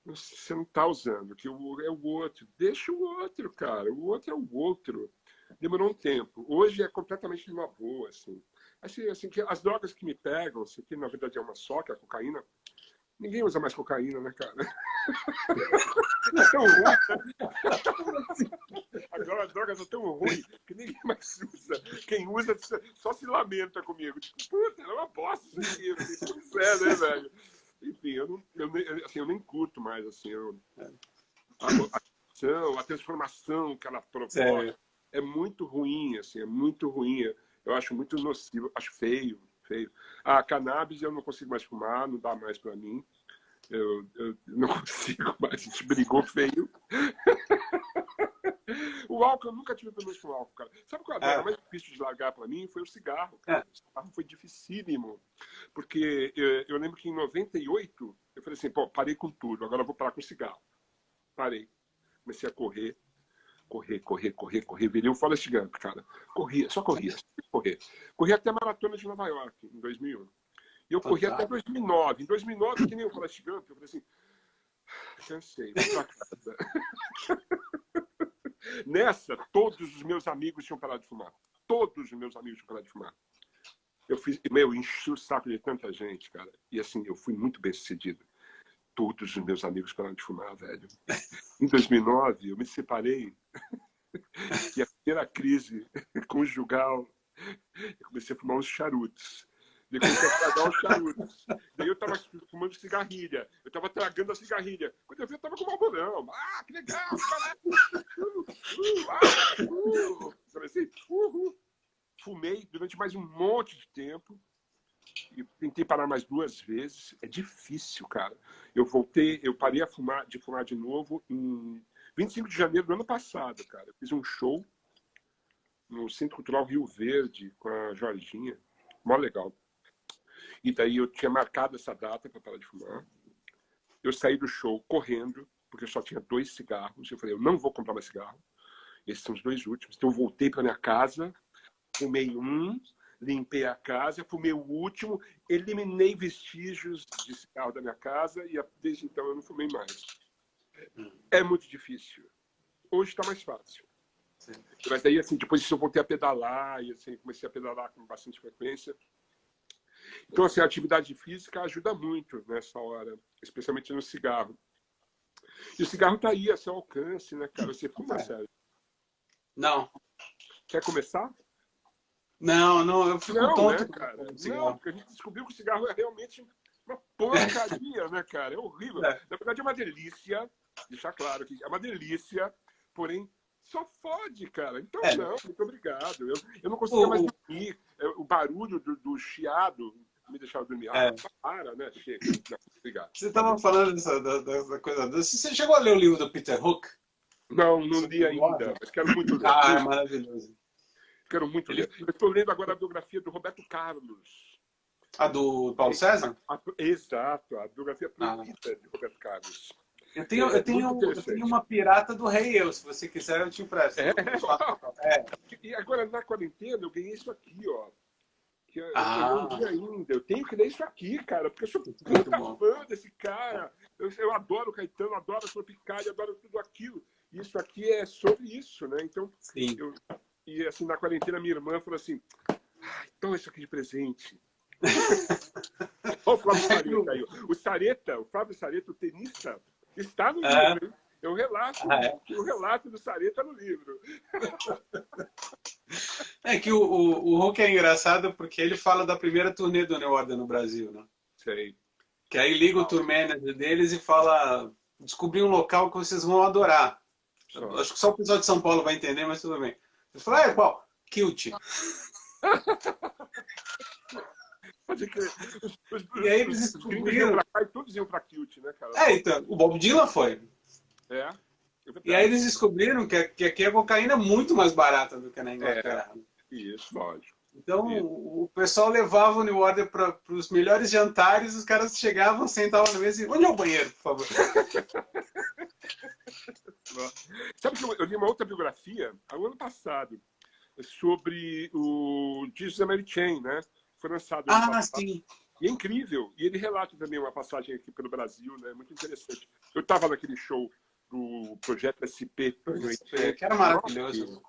você não está usando, que é o outro. Deixa o outro, cara. O outro é o outro. Demorou um tempo. Hoje é completamente numa boa, assim. Assim que as drogas que me pegam, assim, que na verdade é uma só, que é a cocaína, ninguém usa mais cocaína, né, cara? É tão ruim, né? Agora as drogas são tão ruins que ninguém mais usa. Quem usa só se lamenta comigo. Tipo, puta, é uma bosta isso aqui. Pois é, né, velho? Enfim, eu nem curto mais, assim. A transformação que ela provoca é muito ruim, assim, é muito ruim. Eu acho muito nocivo, acho feio, feio. A cannabis eu não consigo mais fumar, não dá mais para mim. Eu não consigo mais, a gente brigou feio. O álcool, eu nunca tive problemas com álcool, cara. Sabe qual é a droga mais difícil de largar para mim? Foi o cigarro, cara. O cigarro foi dificílimo. Porque eu lembro que em 98, eu falei assim, pô, parei com tudo, agora eu vou parar com o cigarro. Parei. Comecei a correr, virei um Forrest Gump, cara. Corria, só corria. Corri até a Maratona de Nova York, em 2001. E eu corri até 2009. Em 2009, que nem o Forrest Gump, eu falei assim, cansei, vou pra casa. Nessa, todos os meus amigos tinham parado de fumar. Todos os meus amigos tinham parado de fumar. Eu enchi o saco de tanta gente, cara. E assim, eu fui muito bem sucedido. Todos os meus amigos pararam de fumar, velho. Em 2009, eu me separei. E a primeira crise conjugal, eu comecei a fumar uns charutos. Eu comecei a tragar os charutos. Daí eu estava fumando cigarrilha. Eu estava tragando a cigarrilha. Quando eu vi, eu estava com um malborão. Ah, que legal! Assim, fumei durante mais um monte de tempo. E tentei parar mais 2 vezes. É difícil, cara. Eu parei de fumar de novo em 25 de janeiro do ano passado, cara. Eu fiz um show no Centro Cultural Rio Verde com a Jorginha. Mó legal. E daí eu tinha marcado essa data para parar de fumar. Eu saí do show correndo, porque eu só tinha 2 cigarros. Eu falei, eu não vou comprar mais cigarro. Esses são os 2 últimos. Então eu voltei para minha casa, fumei um, limpei a casa, fumei o último, eliminei vestígios de cigarro da minha casa e desde então eu não fumei mais. É muito difícil. Hoje está mais fácil. Sim. Mas daí, assim, depois disso eu voltei a pedalar e assim, comecei a pedalar com bastante frequência. Então, assim, a atividade física ajuda muito nessa hora, especialmente no cigarro. E o cigarro está aí, a seu alcance, né, cara? Você fuma, sério? Não. Quer começar? Não, eu fico tonto. Né, cara? Não, porque a gente descobriu que o cigarro é realmente uma porcaria, né, cara? É horrível. Na verdade, é uma delícia, deixar claro que é uma delícia, porém, só fode, cara. Então, não, muito obrigado. Eu não conseguia mais dormir. O barulho do chiado me deixava dormir. Para, né? Chega. Não, obrigado. Você estava falando dessa coisa. Você chegou a ler o livro do Peter Hook? Não li ainda, mas quero muito ler. É maravilhoso. Quero muito ler. Eu estou lendo agora a biografia do Roberto Carlos. A do Paulo César? Exato, a biografia proibida de Roberto Carlos. Eu tenho uma pirata do Rei Eu, se você quiser eu te empresto. E agora, na quarentena, eu ganhei isso aqui, ó. Que eu não vi ainda. Eu tenho que ler isso aqui, cara, porque eu sou puta fã desse cara. Eu adoro o Caetano, adoro a Tropicália, adoro tudo aquilo. E isso aqui é sobre isso, né? Então, e assim, na quarentena, minha irmã falou assim, toma isso aqui de presente. Olha o Flávio Sareta aí. O Flávio Sareta, o tenista, está no livro, hein? Eu relato do Sareta no livro. É que o Hulk é engraçado porque ele fala da primeira turnê do New Order no Brasil, né? Sei. Que aí liga o tour manager deles e fala, descobri um local que vocês vão adorar. Acho que só o pessoal de São Paulo vai entender, mas tudo bem. Ele fala, qual? Kilt. E aí eles descobriram... Todos iam pra Kilt, né, cara? Então, o Bob Dylan foi. E aí eles descobriram que aqui a cocaína é muito mais barata do que na Inglaterra. Isso, lógico. Então o pessoal levava o New Order para os melhores jantares, os caras chegavam, sentavam na mesa e onde é o banheiro, por favor? Sabe que eu li uma outra biografia, ano passado, sobre o Jesus and Mary Chain, né? Foi lançado ano passado. Sim. E é incrível. E ele relata também uma passagem aqui pelo Brasil, né? Muito interessante. Eu estava naquele show do Projeto SP. Que era maravilhoso.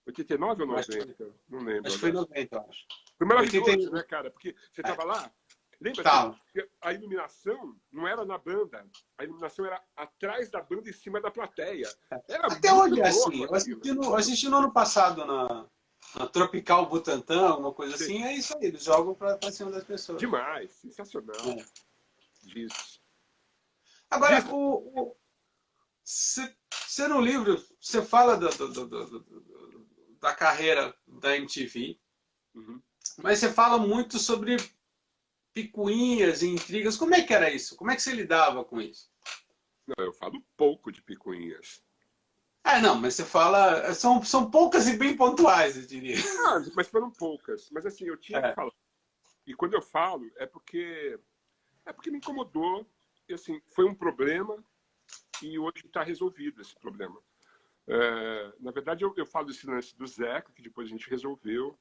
89 ou 90? Não lembro. Acho que foi 90, eu acho. Foi maravilhoso, 80... né, cara? Porque você estava lá, lembra? Tá. Que a iluminação não era na banda. A iluminação era atrás da banda, em cima da plateia. Era até hoje é louco, assim. Eu assisti no ano passado na Tropical Butantã, uma coisa assim. É isso aí, eles jogam pra cima das pessoas. Demais, sensacional. Disso. Agora, você no livro, você fala da carreira da MTV, mas você fala muito sobre picuinhas e intrigas. Como é que era isso? Como é que você lidava com isso? Não, eu falo pouco de picuinhas. Não, mas você fala... São poucas e bem pontuais, eu diria. Mas foram poucas. Mas assim, eu tinha que falar. E quando eu falo, é porque me incomodou. E assim, foi um problema e hoje está resolvido esse problema. Na verdade, eu falo desse lance do Zeca, que depois a gente resolveu.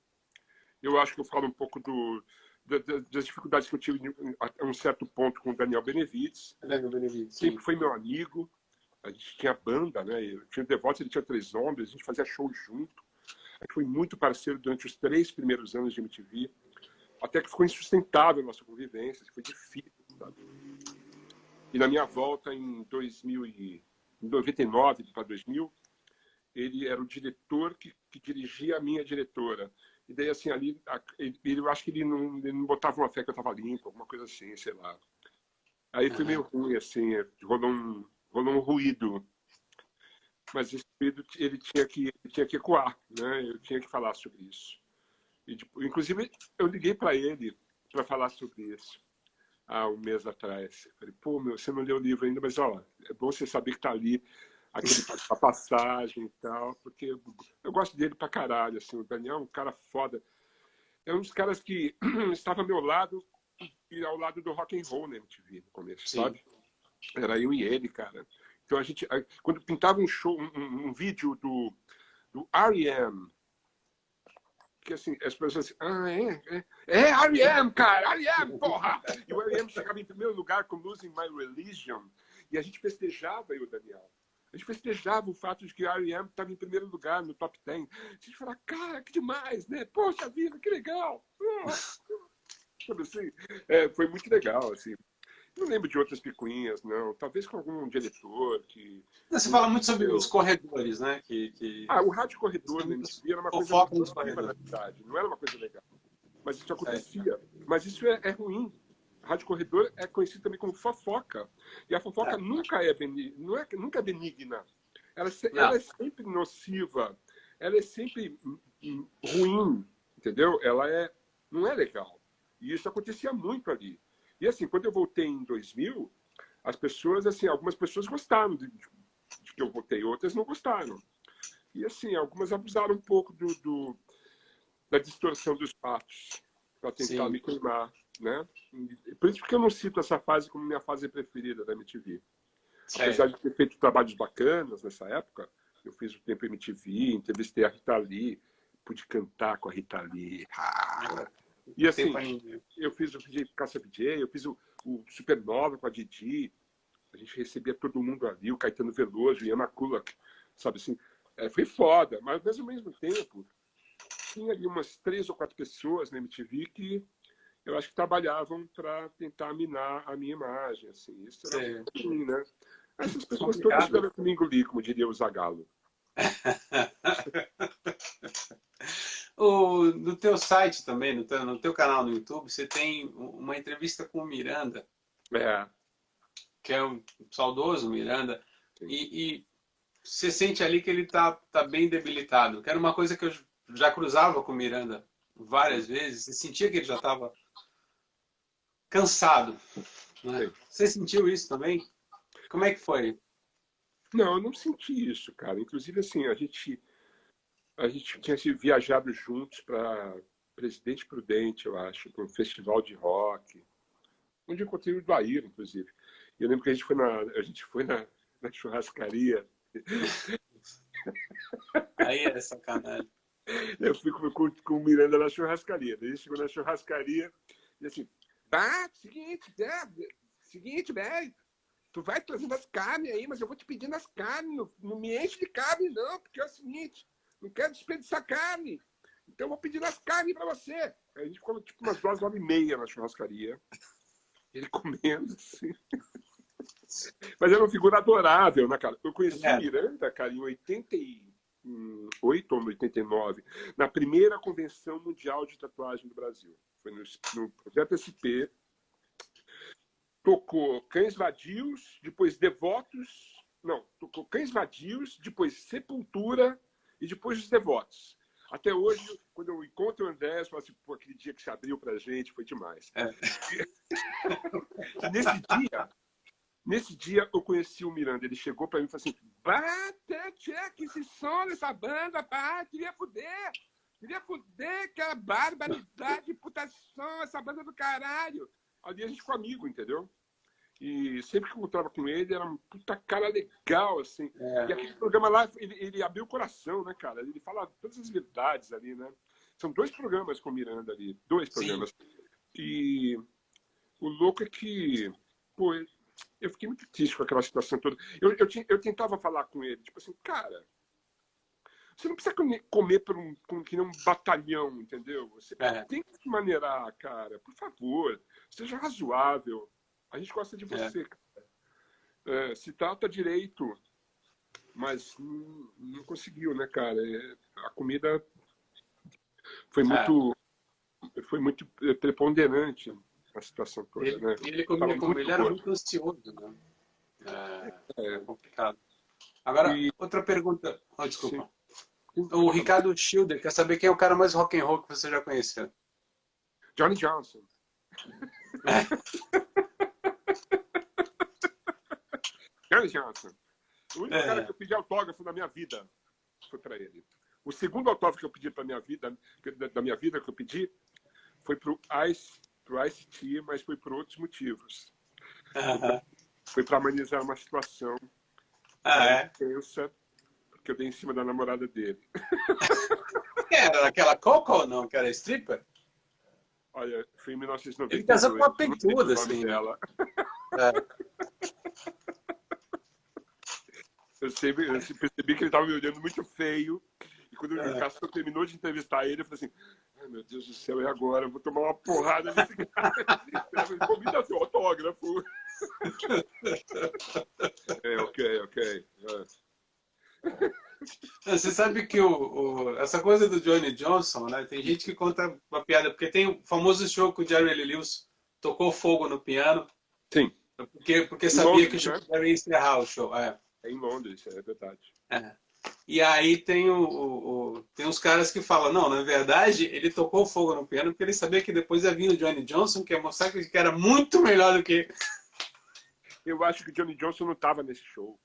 Eu acho que eu falo um pouco das dificuldades que eu tive a um certo ponto com o Daniel Benevides. Sempre foi meu amigo. A gente tinha banda, né? Eu tinha Devotos, ele tinha Três Homens, a gente fazia show junto. A gente foi muito parceiro durante os 3 primeiros anos de MTV, até que ficou insustentável a nossa convivência, foi difícil, sabe? E na minha volta, em 99 para 2000, ele era o diretor que dirigia a minha diretora. E daí, assim, ali, eu acho que ele não botava uma fé que eu estava limpo, alguma coisa assim, sei lá. Aí foi meio ruim, assim, rolou um ruído. Mas esse ruído ele tinha que ecoar, né? Eu tinha que falar sobre isso. E, inclusive, eu liguei para ele para falar sobre isso há um mês atrás. Eu falei, pô, você não leu o livro ainda, mas ó, é bom você saber que tá ali a passagem e tal, porque eu gosto dele pra caralho, assim. O Daniel é um cara foda. É um dos caras que estava ao meu lado e ao lado do rock and roll na MTV no começo, sabe? Era eu e ele, cara. Então a gente, quando pintava um show, um vídeo do R.E.M., que assim, as pessoas assim, R.E.M., cara, R.E.M., porra! E o R.E.M. chegava em primeiro lugar com Losing My Religion, e a gente festejava, eu e o Daniel. A gente festejava o fato de que a R.E.M. estava em primeiro lugar no top 10. A gente falava, cara, que demais, né? Poxa vida, que legal! Sabe assim? Foi muito legal, assim. Não lembro de outras picuinhas, não. Talvez com algum diretor que... Você fala muito sobre os corredores, né? O rádio corredor na MTV era uma coisa muito positiva na cidade. Não era uma coisa legal. Mas isso acontecia. Mas isso é ruim. Rádio corredor é conhecido também como fofoca. E a fofoca nunca é benigna. Ela é sempre nociva. Ela é sempre ruim. Entendeu? Ela não é legal. E isso acontecia muito ali. E assim, quando eu voltei em 2000, as pessoas, assim, algumas pessoas gostaram de que eu voltei, outras não gostaram. E assim, algumas abusaram um pouco da distorção dos fatos para tentar me queimar, né? Por isso que eu não cito essa fase como minha fase preferida da MTV. Apesar de ter feito trabalhos bacanas nessa época, eu fiz o Tempo MTV, entrevistei a Rita Lee, pude cantar com a Rita Lee. E assim, eu fiz o Caça VJ, eu fiz o Supernova com a Didi, a gente recebia todo mundo ali, o Caetano Veloso, o Ian McCulloch, sabe assim, foi foda, mas ao mesmo tempo tinha ali umas 3 ou 4 pessoas na MTV que eu acho que trabalhavam para tentar minar a minha imagem, assim, isso era ruim, né? Essas pessoas todas tiveram que me engolir, como diria o Zagallo. No teu site também, no teu canal no YouTube, você tem uma entrevista com o Miranda, que é um saudoso Miranda, e você sente ali que ele está bem debilitado, que era uma coisa que eu já cruzava com o Miranda várias vezes, você sentia que ele já estava cansado, né? Você sentiu isso também? Como é que foi? Não, eu não senti isso, cara. Inclusive, assim, a gente tinha se viajado juntos para Presidente Prudente, eu acho, para um festival de rock, onde eu encontrei o Idair, inclusive. E eu lembro que a gente foi na churrascaria. Aí é sacanagem. Eu fui com o Miranda na churrascaria. Daí ele chegou na churrascaria e assim, seguinte, velho, tu vai trazendo as carnes aí, mas eu vou te pedindo as carnes, não me enche de carne não, porque é o seguinte, não quero desperdiçar carne, então eu vou pedir as carnes para você. Aí a gente ficou tipo umas 2 horas e meia na churrascaria, ele comendo assim. Mas era uma figura adorável, né, cara? Eu conheci o Miranda, cara, em 88 ou 89, na primeira convenção mundial de tatuagem do Brasil. Foi no Projeto SP. Tocou Cães Vadios, depois Devotos. Não, tocou Cães Vadios, depois Sepultura e depois os Devotos. Até hoje, quando eu encontro o André, eu falo assim, pô, aquele dia que você abriu pra gente foi demais. Nesse dia, eu conheci o Miranda. Ele chegou pra mim e falou assim, bata, que esse som dessa banda, pá, queria fuder, que era barbaridade, putação, essa banda do caralho. Ali a gente ficou amigo, entendeu? E sempre que eu encontrava com ele, era um puta cara legal, assim. E aquele programa lá, ele abriu o coração, né, cara? Ele fala todas as verdades ali, né? São 2 programas com o Miranda ali, 2 programas. Sim. E o louco é que, pô, eu fiquei muito triste com aquela situação toda. Eu tentava falar com ele, tipo assim, cara, você não precisa comer que nem um batalhão, entendeu? Você tem que se maneirar, cara. Por favor, seja razoável. A gente gosta de você, cara. Se trata direito, mas não conseguiu, né, cara? A comida foi muito preponderante na situação toda, né? Ele comia como ele era muito ansioso, né? É complicado. Agora, outra pergunta. Oh, desculpa. Sim. O Ricardo Schilder quer saber quem é o cara mais rock and roll que você já conheceu. Johnny Johnson. Johnny Johnson. O único cara que eu pedi autógrafo na minha vida foi para ele. O segundo autógrafo que eu pedi da minha vida que eu pedi foi pro Ice-T, mas foi por outros motivos. Foi para amenizar uma situação tensa que eu dei em cima da namorada dele. Era aquela Coco ou não? Que era stripper? Olha, foi em 1992. Ele casou com uma peituda, assim. Dela. Eu percebi que ele estava me olhando muito feio. E quando o Castro terminou de entrevistar ele, eu falei assim, ai meu Deus do céu, e agora? Eu vou tomar uma porrada nesse cara. Ele convida seu autógrafo. Ok. Você sabe que essa coisa do Johnny Johnson, né? Tem gente que conta uma piada, porque tem o famoso show que o Jerry Lee Lewis tocou fogo no piano. Sim. Porque sabia Londres, que o Chuck Berry ia encerrar o show. É em Londres, é verdade. E aí tem tem uns caras que falam, não, na verdade, ele tocou fogo no piano porque ele sabia que depois ia vir o Johnny Johnson, que ia mostrar que era muito melhor do que... Eu acho que o Johnny Johnson não estava nesse show.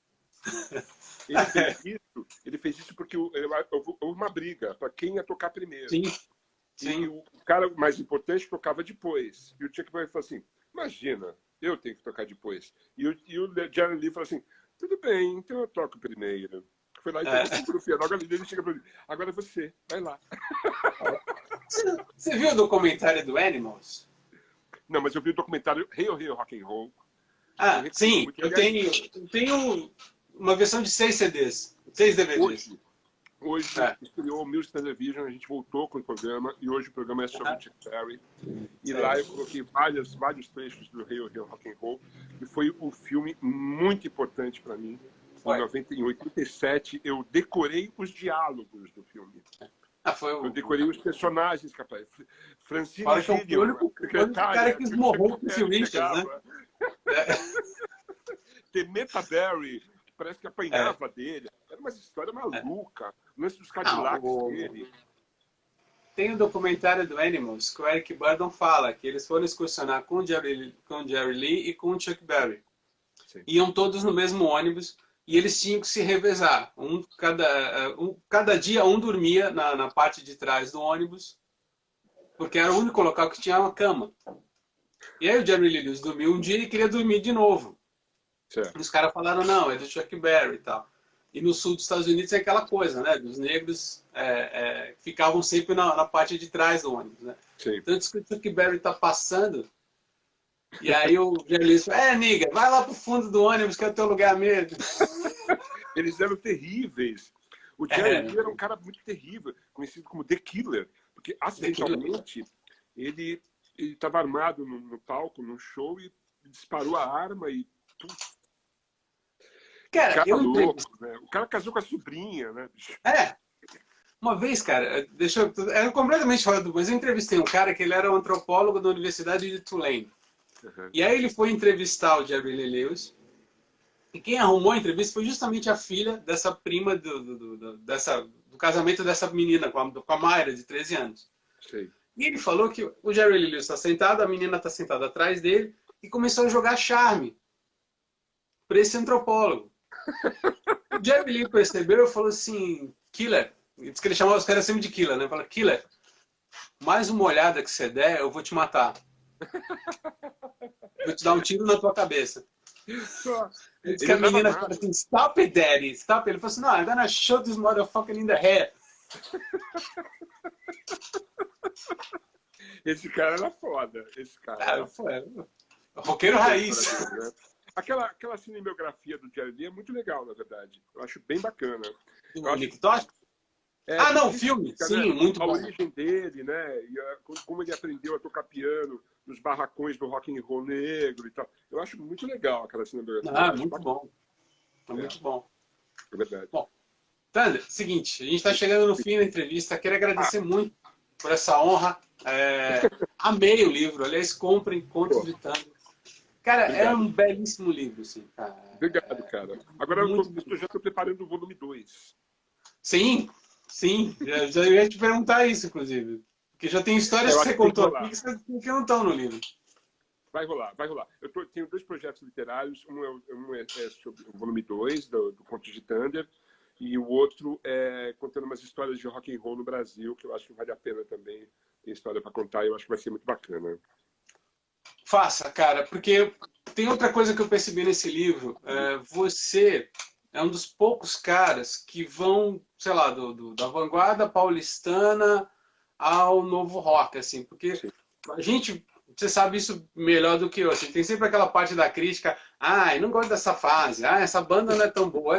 Ele fez isso porque houve uma briga para quem ia tocar primeiro. Sim. E o cara mais importante tocava depois. E o Chuck Berry falou assim, imagina, eu tenho que tocar depois. E o Jerry Lee falou assim, tudo bem, então eu toco primeiro. Foi lá e pegou o piano. Agora ele chega para mim, agora você, vai lá. Você viu o documentário do Animals? Não, mas eu vi o documentário Hey Rock and Roll. Sim, eu tenho uma versão de 6 CDs, 6 DVDs. Hoje estreou o Music Television, a gente voltou com o programa, e hoje o programa é sobre o Chuck Berry. E lá eu coloquei vários trechos do Hey Rock and Roll, que foi um filme muito importante para mim. Em 87, eu decorei os diálogos do filme. Eu decorei os personagens, capaz. Francine Gilliam, o cara que esmorrou com o Phil Richards, né? Temeta Berry, que parece que apanhava dele. Era uma história maluca. O lance dos Cadillacs dele. Tem o documentário do Animals, que o Eric Burdon fala que eles foram excursionar com o Jerry Lee e com o Chuck Berry. Sim. Iam todos no mesmo ônibus e eles tinham que se revezar. Cada dia um dormia na parte de trás do ônibus, porque era o único local que tinha uma cama. E aí o Jerry Lee Lewis dormiu um dia e queria dormir de novo. Certo. E os caras falaram, não, é do Chuck Berry e tal. E no sul dos Estados Unidos é aquela coisa, né? Dos negros ficavam sempre na parte de trás do ônibus, né? Sim. Então, diz que o Chuck Berry está passando E aí o Jerry Lewis falou, nigga, vai lá pro fundo do ônibus que é o teu lugar mesmo. Eles eram terríveis. O Jerry Lee era um cara muito terrível, conhecido como The Killer, porque acidentalmente ele estava armado no palco, num show, e disparou a arma e... Cara, louco, né? O cara casou com a sobrinha, né? Uma vez, cara, era completamente fora do... Mas eu entrevistei um cara que ele era um antropólogo da Universidade de Tulane. Uhum. E aí ele foi entrevistar o Jerry Lee Lewis. E quem arrumou a entrevista foi justamente a filha dessa prima do casamento dessa menina, com a Mayra, de 13 anos. Sei. E ele falou que o Jerry Lee Lewis está sentado, a menina está sentada atrás dele, e começou a jogar charme para esse antropólogo. O Jerry Lee percebeu e falou assim, Killer, diz que ele chamava os caras sempre de Killer, né? Fala, Killer, mais uma olhada que você der, eu vou te matar. Vou te dar um tiro na tua cabeça. Diz que a menina fala assim, stop it, daddy, stop it. Ele falou assim, no, I'm gonna shoot this motherfucker in the head. Esse cara era foda. Esse cara. Foi. Roqueiro raiz. Aquela cinebiografia do Jerry Lee é muito legal, na verdade. Eu acho bem bacana. O Nick Tosh? Não, o filme. Sim, muito bom. A origem dele, né? E como ele aprendeu a tocar piano nos barracões do rock and roll negro e tal. Eu acho muito legal aquela cinebiografia. Muito bom. Muito bom. É verdade. Bom, Thunder, seguinte, a gente está chegando no fim da entrevista. Quero agradecer muito por essa honra. Amei o livro. Aliás, comprem Contos de Thunder. Cara, é um belíssimo livro, assim, cara. Obrigado, cara. Agora eu já estou preparando o volume 2. Sim. Já ia te perguntar isso, inclusive. Porque já tem histórias que você contou aqui que não estão no livro. Vai rolar. Eu tenho 2 projetos literários. Um é sobre o volume 2 do Contos de Thunder. E o outro é contando umas histórias de rock and roll no Brasil, que eu acho que vale a pena também. Tem história para contar e eu acho que vai ser muito bacana. Faça, cara, porque tem outra coisa que eu percebi nesse livro. Você é um dos poucos caras que vão, sei lá, da vanguarda paulistana ao novo rock, assim, porque a gente, você sabe isso melhor do que eu, assim, tem sempre aquela parte da crítica, eu não gosto dessa fase, essa banda não é tão boa.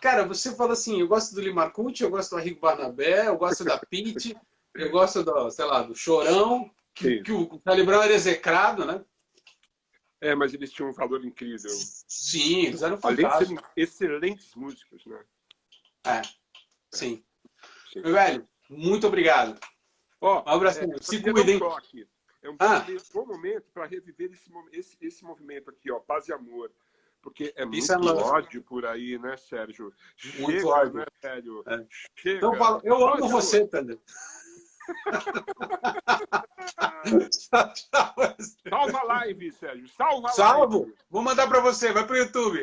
Cara, você fala assim, eu gosto do Lee Marcucci, eu gosto do Arrigo Barnabé, eu gosto da Pitty, eu gosto do Chorão, que o Charlie Brown era execrado, né? Mas eles tinham um valor incrível. Sim, eles eram fantásticos. Além de serem excelentes músicos, né? Sim. Meu velho, muito obrigado. Um abraço. Se cuidem. É um bom momento para reviver esse movimento aqui, Paz e Amor. Porque é muito ódio por aí, né, Sérgio? Muito ódio. Né, Sérgio? Chega. Então, eu amo você, Thunder. Salva a live, Sérgio. Salva a live. Salvo. Vou mandar para você. Vai pro YouTube.